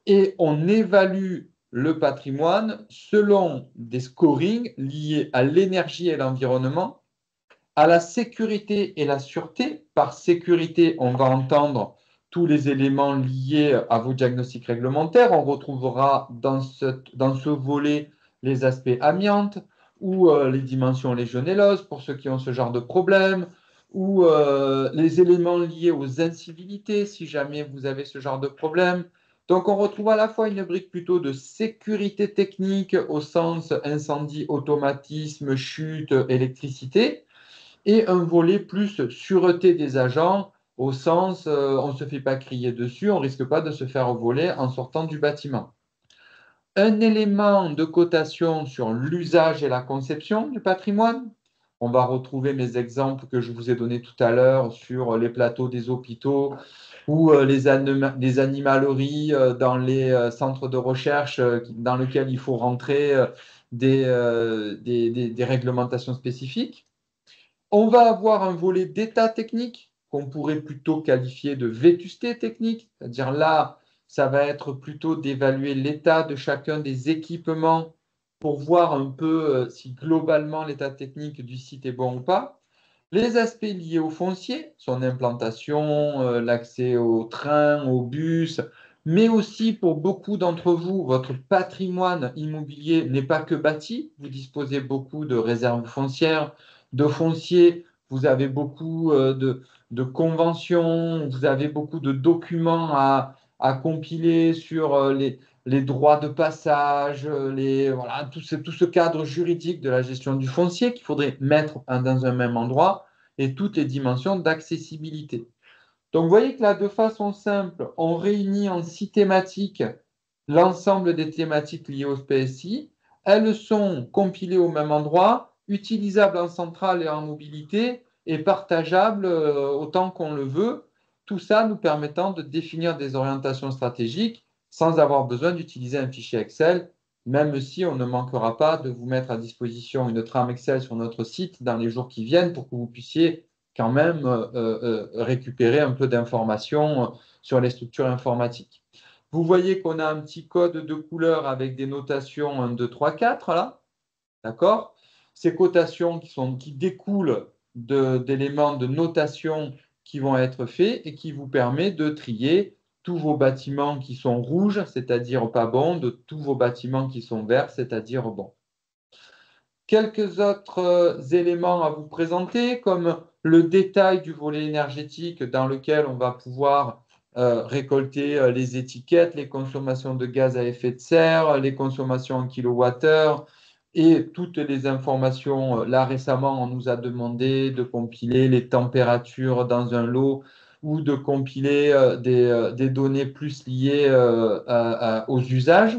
et on évalue le patrimoine selon des scorings liés à l'énergie et l'environnement, à la sécurité et la sûreté. Par sécurité, on va entendre tous les éléments liés à vos diagnostics réglementaires. On retrouvera dans ce volet les aspects amiante ou les dimensions légionelleuses pour ceux qui ont ce genre de problème, ou les éléments liés aux incivilités si jamais vous avez ce genre de problème. Donc, on retrouve à la fois une brique plutôt de sécurité technique au sens incendie, automatisme, chute, électricité, et un volet plus sûreté des agents au sens on ne se fait pas crier dessus, on ne risque pas de se faire voler en sortant du bâtiment. Un élément de cotation sur l'usage et la conception du patrimoine. On va retrouver mes exemples que je vous ai donnés tout à l'heure sur les plateaux des hôpitaux ou les animaleries dans les centres de recherche dans lesquels il faut rentrer des réglementations spécifiques. On va avoir un volet d'état technique qu'on pourrait plutôt qualifier de vétusté technique, c'est-à-dire là, ça va être plutôt d'évaluer l'état de chacun des équipements pour voir un peu si globalement l'état technique du site est bon ou pas. Les aspects liés au foncier, son implantation, l'accès aux trains, aux bus, mais aussi pour beaucoup d'entre vous, votre patrimoine immobilier n'est pas que bâti. Vous disposez beaucoup de réserves foncières, de foncier, vous avez beaucoup de conventions, vous avez beaucoup de documents à compiler sur les droits de passage, voilà, tout ce cadre juridique de la gestion du foncier qu'il faudrait mettre dans un même endroit et toutes les dimensions d'accessibilité. Donc, vous voyez que là, de façon simple, on réunit en 6 thématiques l'ensemble des thématiques liées au PSI. Elles sont compilées au même endroit, utilisables en centrale et en mobilité et partageables autant qu'on le veut. Tout ça nous permettant de définir des orientations stratégiques sans avoir besoin d'utiliser un fichier Excel, même si on ne manquera pas de vous mettre à disposition une trame Excel sur notre site dans les jours qui viennent pour que vous puissiez quand même récupérer un peu d'informations sur les structures informatiques. Vous voyez qu'on a un petit code de couleur avec des notations 1, 2, 3, 4 là. D'accord? Ces cotations qui découlent d'éléments de notation qui vont être faits et qui vous permettent de trier tous vos bâtiments qui sont rouges, c'est-à-dire pas bons, de tous vos bâtiments qui sont verts, c'est-à-dire bons. Quelques autres éléments à vous présenter, comme le détail du volet énergétique dans lequel on va pouvoir récolter les étiquettes, les consommations de gaz à effet de serre, les consommations en kilowattheure et toutes les informations. Là, récemment, on nous a demandé de compiler les températures dans un lot ou de compiler des données plus liées aux usages.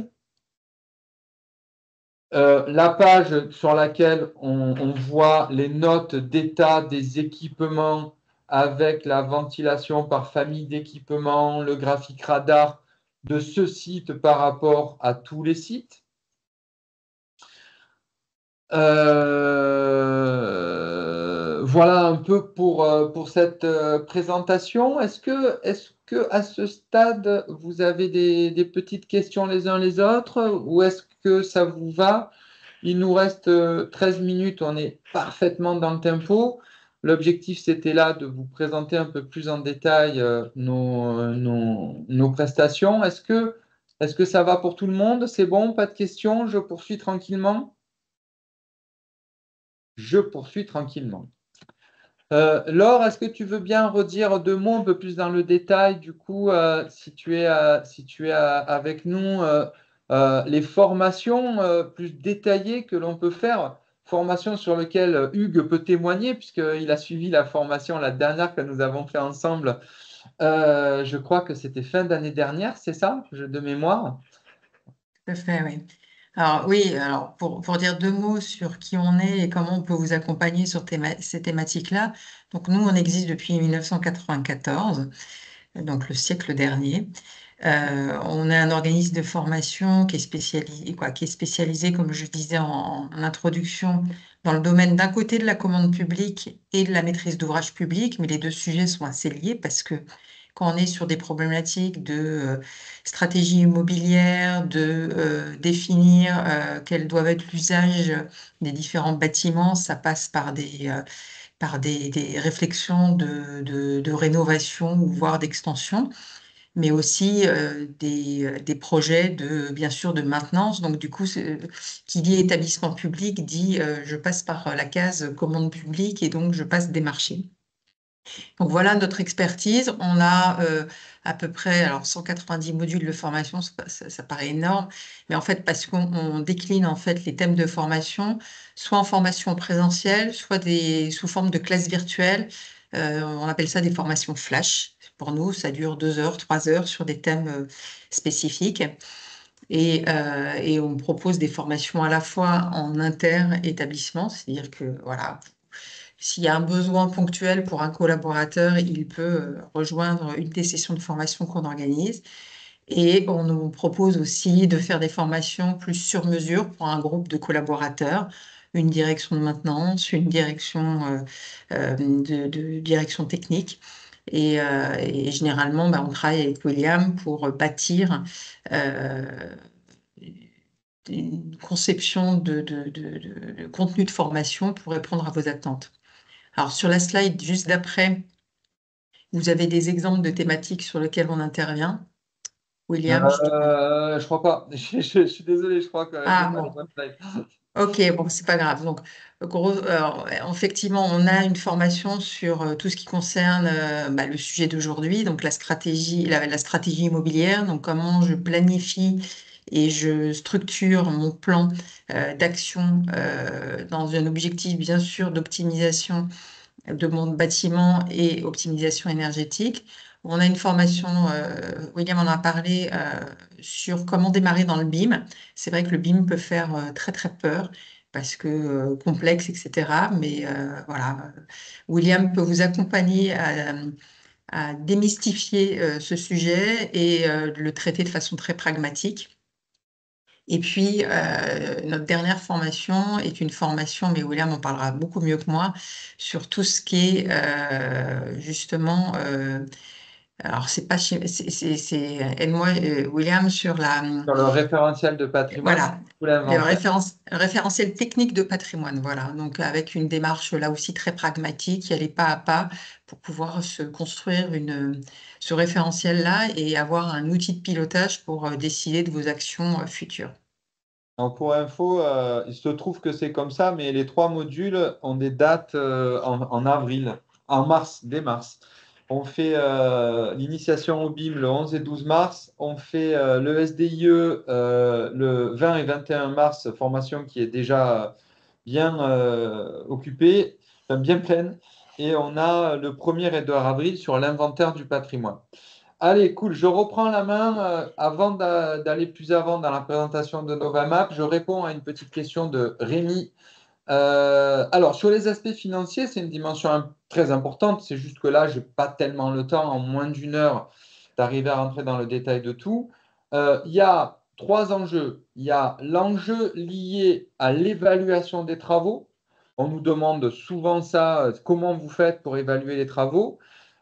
La page sur laquelle on voit les notes d'état des équipements avec la ventilation par famille d'équipements, le graphique radar, de ce site par rapport à tous les sites. Voilà un peu pour cette présentation. Est-ce que à ce stade, vous avez des petites questions les uns les autres ou est-ce que ça vous va? Il nous reste 13 minutes, on est parfaitement dans le tempo. L'objectif, c'était là de vous présenter un peu plus en détail nos prestations. Est-ce que ça va pour tout le monde? C'est bon, pas de questions? Je poursuis tranquillement. Je poursuis tranquillement. Laure, est-ce que tu veux bien redire deux mots un peu plus dans le détail, du coup, si tu es, avec nous, les formations plus détaillées que l'on peut faire, formations sur lesquelles Hugues peut témoigner, puisqu'il a suivi la formation, la dernière que nous avons fait ensemble, je crois que c'était fin d'année dernière, c'est ça, de mémoire? Tout à fait, oui. Alors oui, alors pour dire deux mots sur qui on est et comment on peut vous accompagner sur ces thématiques-là. Donc nous, on existe depuis 1994, donc le siècle dernier. On est un organisme de formation qui est spécialisé, qui est spécialisé, comme je disais en introduction, dans le domaine d'un côté de la commande publique et de la maîtrise d'ouvrage public, mais les deux sujets sont assez liés parce que quand on est sur des problématiques de stratégie immobilière, de définir quel doit être l'usage des différents bâtiments, ça passe par des réflexions de rénovation ou voire d'extension, mais aussi des projets bien sûr, de maintenance. Donc, du coup, qui dit établissement public dit je passe par la case commande publique et donc je passe des marchés. Donc, voilà notre expertise. On a à peu près 190 modules de formation, ça paraît énorme, mais en fait, parce qu'on décline en fait les thèmes de formation, soit en formation présentielle, soit sous forme de classes virtuelles. On appelle ça des formations flash. Pour nous, ça dure 2 heures, 3 heures sur des thèmes spécifiques. Et on propose des formations à la fois en inter-établissement, c'est-à-dire que voilà, s'il y a un besoin ponctuel pour un collaborateur, il peut rejoindre une des sessions de formation qu'on organise. Et on nous propose aussi de faire des formations plus sur mesure pour un groupe de collaborateurs, une direction de maintenance, une direction de direction technique. Et généralement, on travaille avec William pour bâtir une conception de contenu de formation pour répondre à vos attentes. Alors, sur la slide juste d'après, vous avez des exemples de thématiques sur lesquelles on intervient. William, je te... Je crois pas. Je suis désolé, je crois que j'ai Ah pas les bon, bonnes slides. ok, bon, c'est pas grave. Donc, alors, effectivement, on a une formation sur tout ce qui concerne le sujet d'aujourd'hui, donc la stratégie immobilière, donc comment je planifie et je structure mon plan d'action dans un objectif, bien sûr, d'optimisation de mon bâtiment et optimisation énergétique. On a une formation, William en a parlé, sur comment démarrer dans le BIM. C'est vrai que le BIM peut faire très très peur parce que complexe, etc. Mais voilà, William peut vous accompagner à démystifier ce sujet et le traiter de façon très pragmatique. Et puis, notre dernière formation est une formation, mais William en parlera beaucoup mieux que moi, sur tout ce qui est justement, alors c'est pas, aide-moi William sur Sur le référentiel de patrimoine, voilà, ou le l'inventaire. référentiel technique de patrimoine, voilà. Donc avec une démarche là aussi très pragmatique, y aller pas à pas pour pouvoir se construire ce référentiel-là et avoir un outil de pilotage pour décider de vos actions futures. Donc, pour info, il se trouve que c'est comme ça, mais les trois modules ont des dates en avril, en mars, dès mars. On fait l'initiation au BIM le 11 et 12 mars. On fait le SDIE le 20 et 21 mars, formation qui est déjà bien occupée, enfin, bien pleine. Et on a le 1er et 2 avril sur l'inventaire du patrimoine. Allez, cool. Je reprends la main. Avant d'aller plus avant dans la présentation de Novamap, je réponds à une petite question de Rémi. Alors, sur les aspects financiers, c'est une dimension très importante. C'est juste que là, je n'ai pas tellement le temps, en moins d'1 heure, d'arriver à rentrer dans le détail de tout. Il y a trois enjeux. Il y a l'enjeu lié à l'évaluation des travaux. On nous demande souvent ça, comment vous faites pour évaluer les travaux?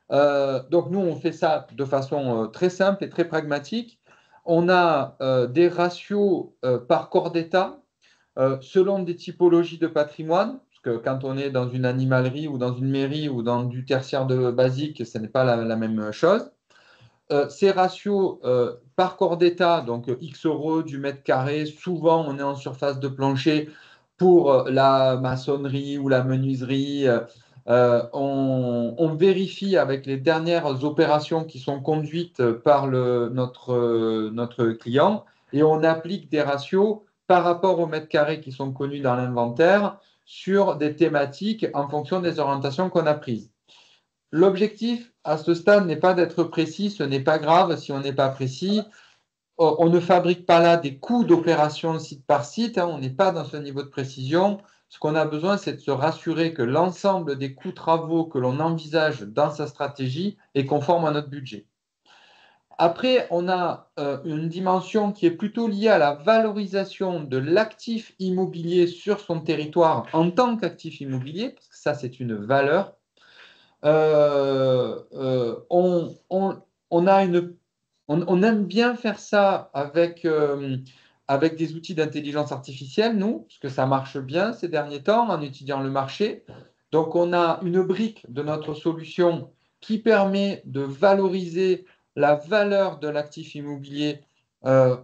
Donc nous, on fait ça de façon très simple et très pragmatique. On a des ratios par corps d'État selon des typologies de patrimoine, parce que quand on est dans une animalerie ou dans une mairie ou dans du tertiaire de basique, ce n'est pas la même chose. Ces ratios par corps d'État, donc X euros du mètre carré, souvent on est en surface de plancher pour la maçonnerie ou la menuiserie. On vérifie avec les dernières opérations qui sont conduites par notre client et on applique des ratios par rapport aux mètres carrés qui sont connus dans l'inventaire sur des thématiques en fonction des orientations qu'on a prises. L'objectif à ce stade n'est pas d'être précis, ce n'est pas grave si on n'est pas précis. On ne fabrique pas là des coûts d'opération site par site, on n'est pas dans ce niveau de précision. Ce qu'on a besoin, c'est de se rassurer que l'ensemble des coûts travaux que l'on envisage dans sa stratégie est conforme à notre budget. Après, on a une dimension qui est plutôt liée à la valorisation de l'actif immobilier sur son territoire en tant qu'actif immobilier, parce que ça, c'est une valeur. On aime bien faire ça avec des outils d'intelligence artificielle, nous, parce que ça marche bien ces derniers temps en étudiant le marché. Donc, on a une brique de notre solution qui permet de valoriser la valeur de l'actif immobilier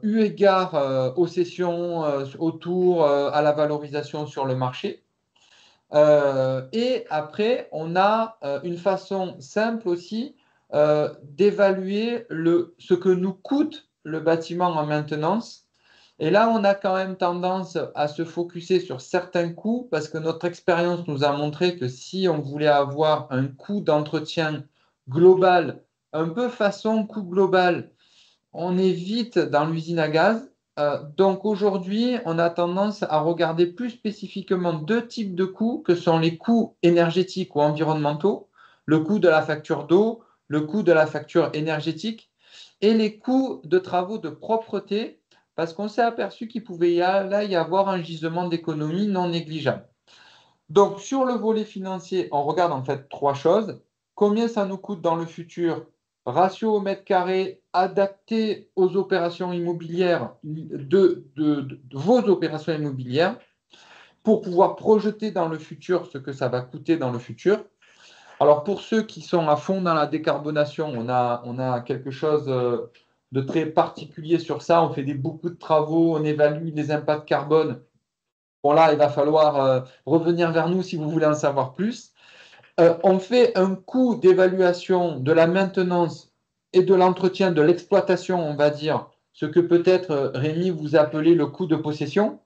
eu égard aux cessions autour à la valorisation sur le marché. Et après, on a une façon simple aussi d'évaluer ce que nous coûte le bâtiment en maintenance. Et là, on a quand même tendance à se focuser sur certains coûts parce que notre expérience nous a montré que si on voulait avoir un coût d'entretien global, un peu façon coût global, on est vite dans l'usine à gaz. Donc aujourd'hui, on a tendance à regarder plus spécifiquement deux types de coûts que sont les coûts énergétiques ou environnementaux, le coût de la facture d'eau, le coût de la facture énergétique et les coûts de travaux de propreté parce qu'on s'est aperçu qu'il pouvait y avoir un gisement d'économie non négligeable. Donc sur le volet financier, on regarde en fait trois choses. Combien ça nous coûte dans le futur? Ratio au mètre carré adapté aux opérations immobilières de vos opérations immobilières pour pouvoir projeter dans le futur ce que ça va coûter dans le futur. Alors pour ceux qui sont à fond dans la décarbonation, on a quelque chose de très particulier sur ça. On fait beaucoup de travaux, on évalue les impacts carbone. Bon là, il va falloir revenir vers nous si vous voulez en savoir plus. On fait un coût d'évaluation de la maintenance et de l'entretien de l'exploitation, on va dire, ce que peut-être Rémi vous appelez le coût de possession,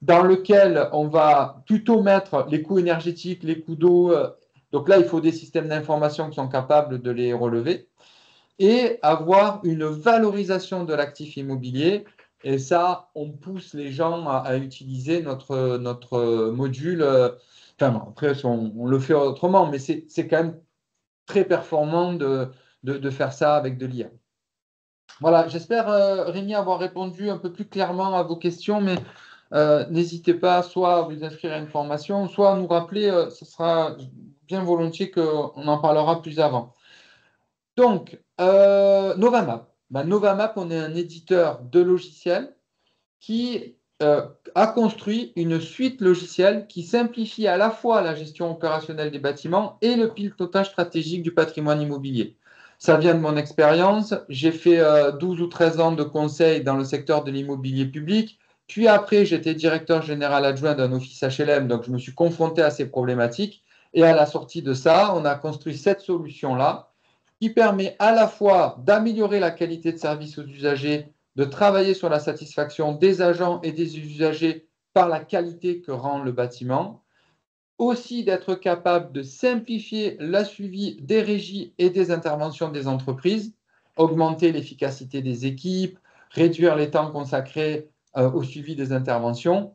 dans lequel on va plutôt mettre les coûts énergétiques, les coûts d'eau. Donc là, il faut des systèmes d'information qui sont capables de les relever et avoir une valorisation de l'actif immobilier. Et ça, on pousse les gens à utiliser notre module. Enfin, après, on le fait autrement, mais c'est quand même très performant de faire ça avec de l'IA. Voilà, j'espère, Rémi, avoir répondu un peu plus clairement à vos questions, mais n'hésitez pas soit à vous inscrire à une formation, soit à nous rappeler, ce sera bien volontiers qu'on en parlera plus avant. Donc, Novamap. Novamap, on est un éditeur de logiciels qui a construit une suite logicielle qui simplifie à la fois la gestion opérationnelle des bâtiments et le pilotage stratégique du patrimoine immobilier. Ça vient de mon expérience. J'ai fait 12 ou 13 ans de conseil dans le secteur de l'immobilier public. Puis après, j'étais directeur général adjoint d'un office HLM, donc je me suis confronté à ces problématiques. Et à la sortie de ça, on a construit cette solution-là qui permet à la fois d'améliorer la qualité de service aux usagers, de travailler sur la satisfaction des agents et des usagers par la qualité que rend le bâtiment, aussi d'être capable de simplifier le suivi des régies et des interventions des entreprises, augmenter l'efficacité des équipes, réduire les temps consacrés au suivi des interventions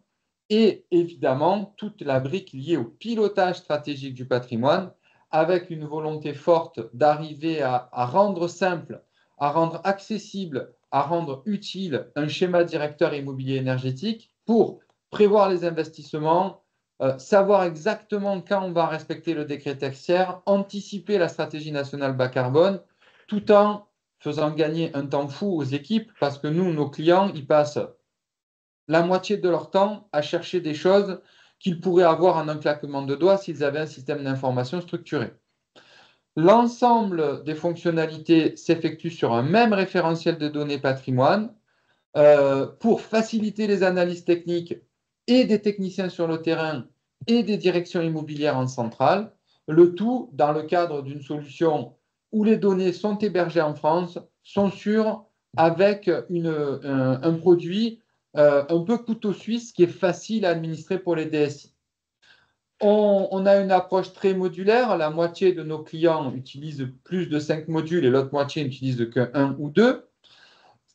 et évidemment toute la brique liée au pilotage stratégique du patrimoine avec une volonté forte d'arriver à rendre simple, à rendre accessible à rendre utile un schéma directeur immobilier énergétique pour prévoir les investissements, savoir exactement quand on va respecter le décret tertiaire, anticiper la stratégie nationale bas carbone, tout en faisant gagner un temps fou aux équipes parce que nous, nos clients, ils passent la moitié de leur temps à chercher des choses qu'ils pourraient avoir en un claquement de doigts s'ils avaient un système d'information structuré. L'ensemble des fonctionnalités s'effectue sur un même référentiel de données patrimoine pour faciliter les analyses techniques et des techniciens sur le terrain et des directions immobilières en centrale, le tout dans le cadre d'une solution où les données sont hébergées en France, sont sûres, avec un produit un peu couteau suisse qui est facile à administrer pour les DSI. On a une approche très modulaire. La moitié de nos clients utilisent plus de 5 modules et l'autre moitié n'utilise qu'un ou deux.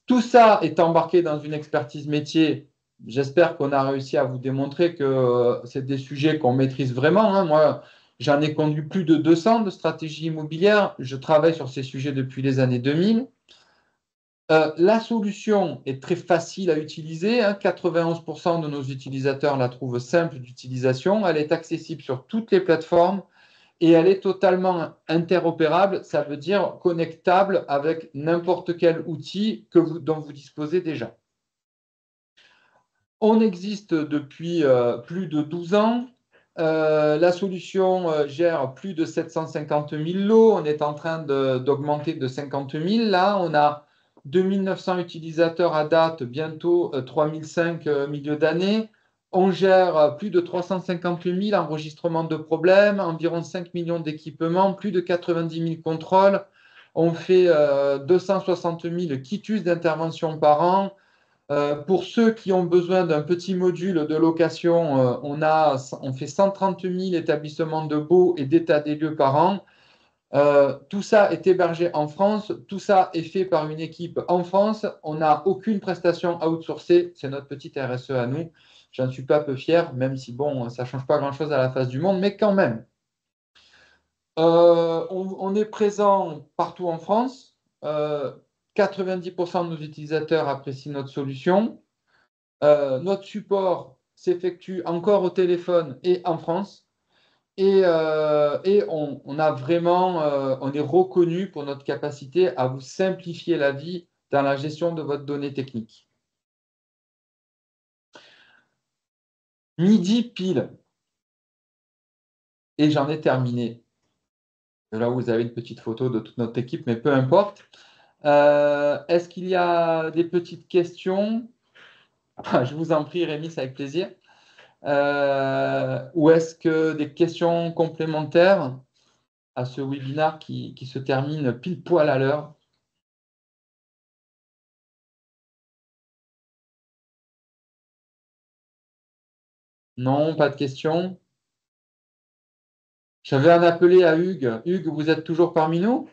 Tout ça est embarqué dans une expertise métier. J'espère qu'on a réussi à vous démontrer que c'est des sujets qu'on maîtrise vraiment, hein. Moi, j'en ai conduit plus de 200 de stratégie immobilière. Je travaille sur ces sujets depuis les années 2000. La solution est très facile à utiliser, hein. 91% de nos utilisateurs la trouvent simple d'utilisation. Elle est accessible sur toutes les plateformes et elle est totalement interopérable. Ça veut dire connectable avec n'importe quel outil dont vous disposez déjà. On existe depuis plus de 12 ans. La solution gère plus de 750 000 lots. On est en train d'augmenter de 50 000. Là, on a 2900 utilisateurs à date, bientôt 3005 milieu d'année. On gère plus de 350 000 enregistrements de problèmes, environ 5 millions d'équipements, plus de 90 000 contrôles. On fait 260 000 quitus d'intervention par an. Pour ceux qui ont besoin d'un petit module de location, on fait 130 000 établissements de baux et d'état des lieux par an. Tout ça est hébergé en France, tout ça est fait par une équipe en France. On n'a aucune prestation outsourcée, c'est notre petite RSE à nous. J'en suis pas peu fier, même si bon, ça ne change pas grand-chose à la face du monde, mais quand même. On est présent partout en France. 90% de nos utilisateurs apprécient notre solution. Notre support s'effectue encore au téléphone et en France. Et on a vraiment, on est reconnu pour notre capacité à vous simplifier la vie dans la gestion de votre donnée technique. Midi pile. Et j'en ai terminé. Là, vous avez une petite photo de toute notre équipe, mais peu importe. Est-ce qu'il y a des petites questions? Je vous en prie, Rémi, c'est avec plaisir. Ou est-ce que des questions complémentaires à ce webinaire qui se termine pile poil à l'heure? Non, pas de questions. J'avais un appelé à Hugues. Hugues, vous êtes toujours parmi nous?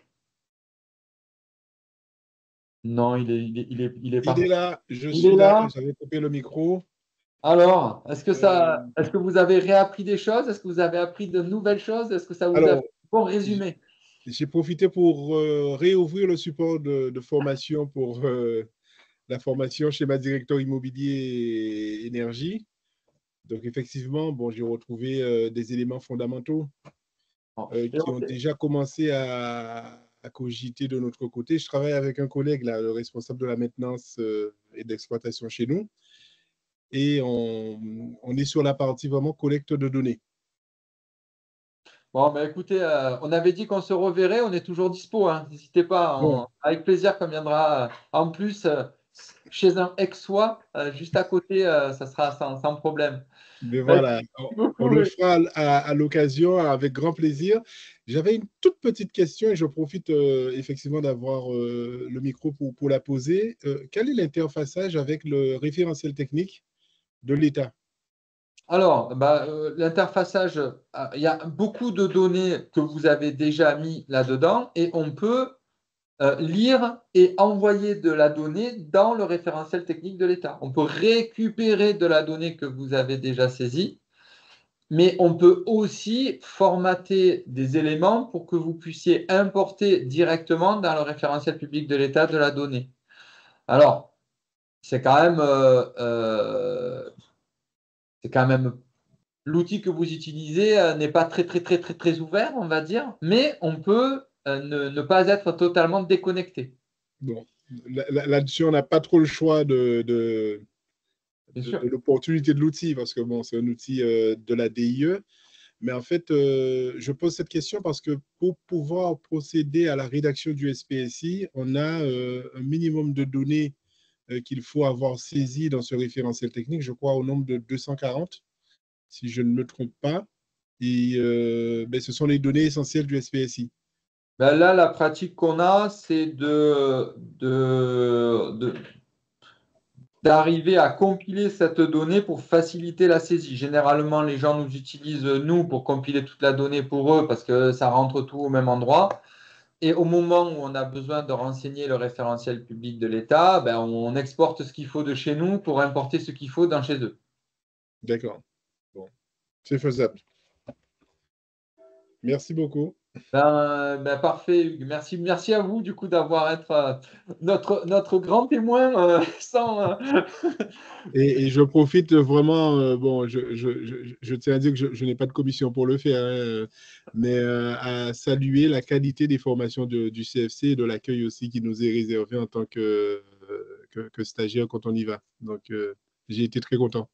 Non, il est Il est parti. là, je Il est suis là, là. j'avais coupé le micro. Alors, est-ce Euh, que vous avez réappris des choses? Est-ce que vous avez appris de nouvelles choses? Est-ce que ça vous a fait alors, un bon résumé? j'ai profité pour réouvrir le support de formation pour la formation schéma directeur immobilier et énergie. Donc, effectivement, bon, j'ai retrouvé des éléments fondamentaux Bon. qui ont déjà commencé à cogiter de notre côté. Je travaille avec un collègue, là, le responsable de la maintenance et d'exploitation chez nous, et on est sur la partie vraiment collecte de données. Bon, ben écoutez, on avait dit qu'on se reverrait, on est toujours dispo, hein. N'hésitez pas, Bon, avec plaisir qu'on viendra. En plus, chez un ex-soi, juste à côté, ça sera sans problème. mais Ben, voilà, merci on beaucoup. le fera à l'occasion avec grand plaisir. J'avais une toute petite question et je profite effectivement d'avoir le micro pour la poser. Quel est l'interfaçage avec le référentiel technique de l'État? Alors, l'interfaçage, il y a beaucoup de données que vous avez déjà mis là-dedans et on peut lire et envoyer de la donnée dans le référentiel technique de l'État. On peut récupérer de la donnée que vous avez déjà saisie, mais on peut aussi formater des éléments pour que vous puissiez importer directement dans le référentiel public de l'État de la donnée. Alors, c'est quand même l'outil que vous utilisez n'est pas très ouvert, on va dire, mais on peut ne pas être totalement déconnecté. Bon, là-dessus, on n'a pas trop le choix de l'opportunité de l'outil, parce que bon, c'est un outil de la DIE. Mais en fait, je pose cette question parce que pour pouvoir procéder à la rédaction du SPSI, on a un minimum de données qu'il faut avoir saisies dans ce référentiel technique, je crois au nombre de 240, si je ne me trompe pas. Et ben, ce sont les données essentielles du SPSI. Ben là, la pratique qu'on a, c'est d'arriver à compiler cette donnée pour faciliter la saisie. Généralement, les gens nous utilisent, nous, pour compiler toute la donnée pour eux parce que ça rentre tout au même endroit. Et au moment où on a besoin de renseigner le référentiel public de l'État, ben, on exporte ce qu'il faut de chez nous pour importer ce qu'il faut dans chez eux. D'accord. Bon, c'est faisable. Merci beaucoup. Parfait, Hugues. Merci à vous du coup d'avoir été notre grand témoin sans. Et je profite vraiment, bon, je tiens à dire que je n'ai pas de commission pour le faire, hein, mais à saluer la qualité des formations du CFC et de l'accueil aussi qui nous est réservé en tant que stagiaire quand on y va. Donc, j'ai été très content.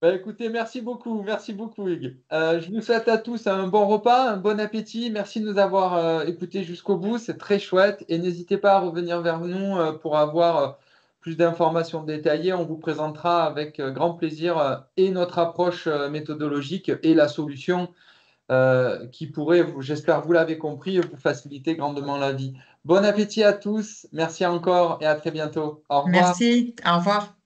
Écoutez, merci beaucoup, Hugues. Je vous souhaite à tous un bon repas, un bon appétit. Merci de nous avoir écoutés jusqu'au bout, c'est très chouette. Et n'hésitez pas à revenir vers nous pour avoir plus d'informations détaillées. On vous présentera avec grand plaisir et notre approche méthodologique et la solution qui pourrait, j'espère vous l'avez compris, vous faciliter grandement la vie. Bon appétit à tous, merci encore et à très bientôt. Au revoir. Merci, au revoir.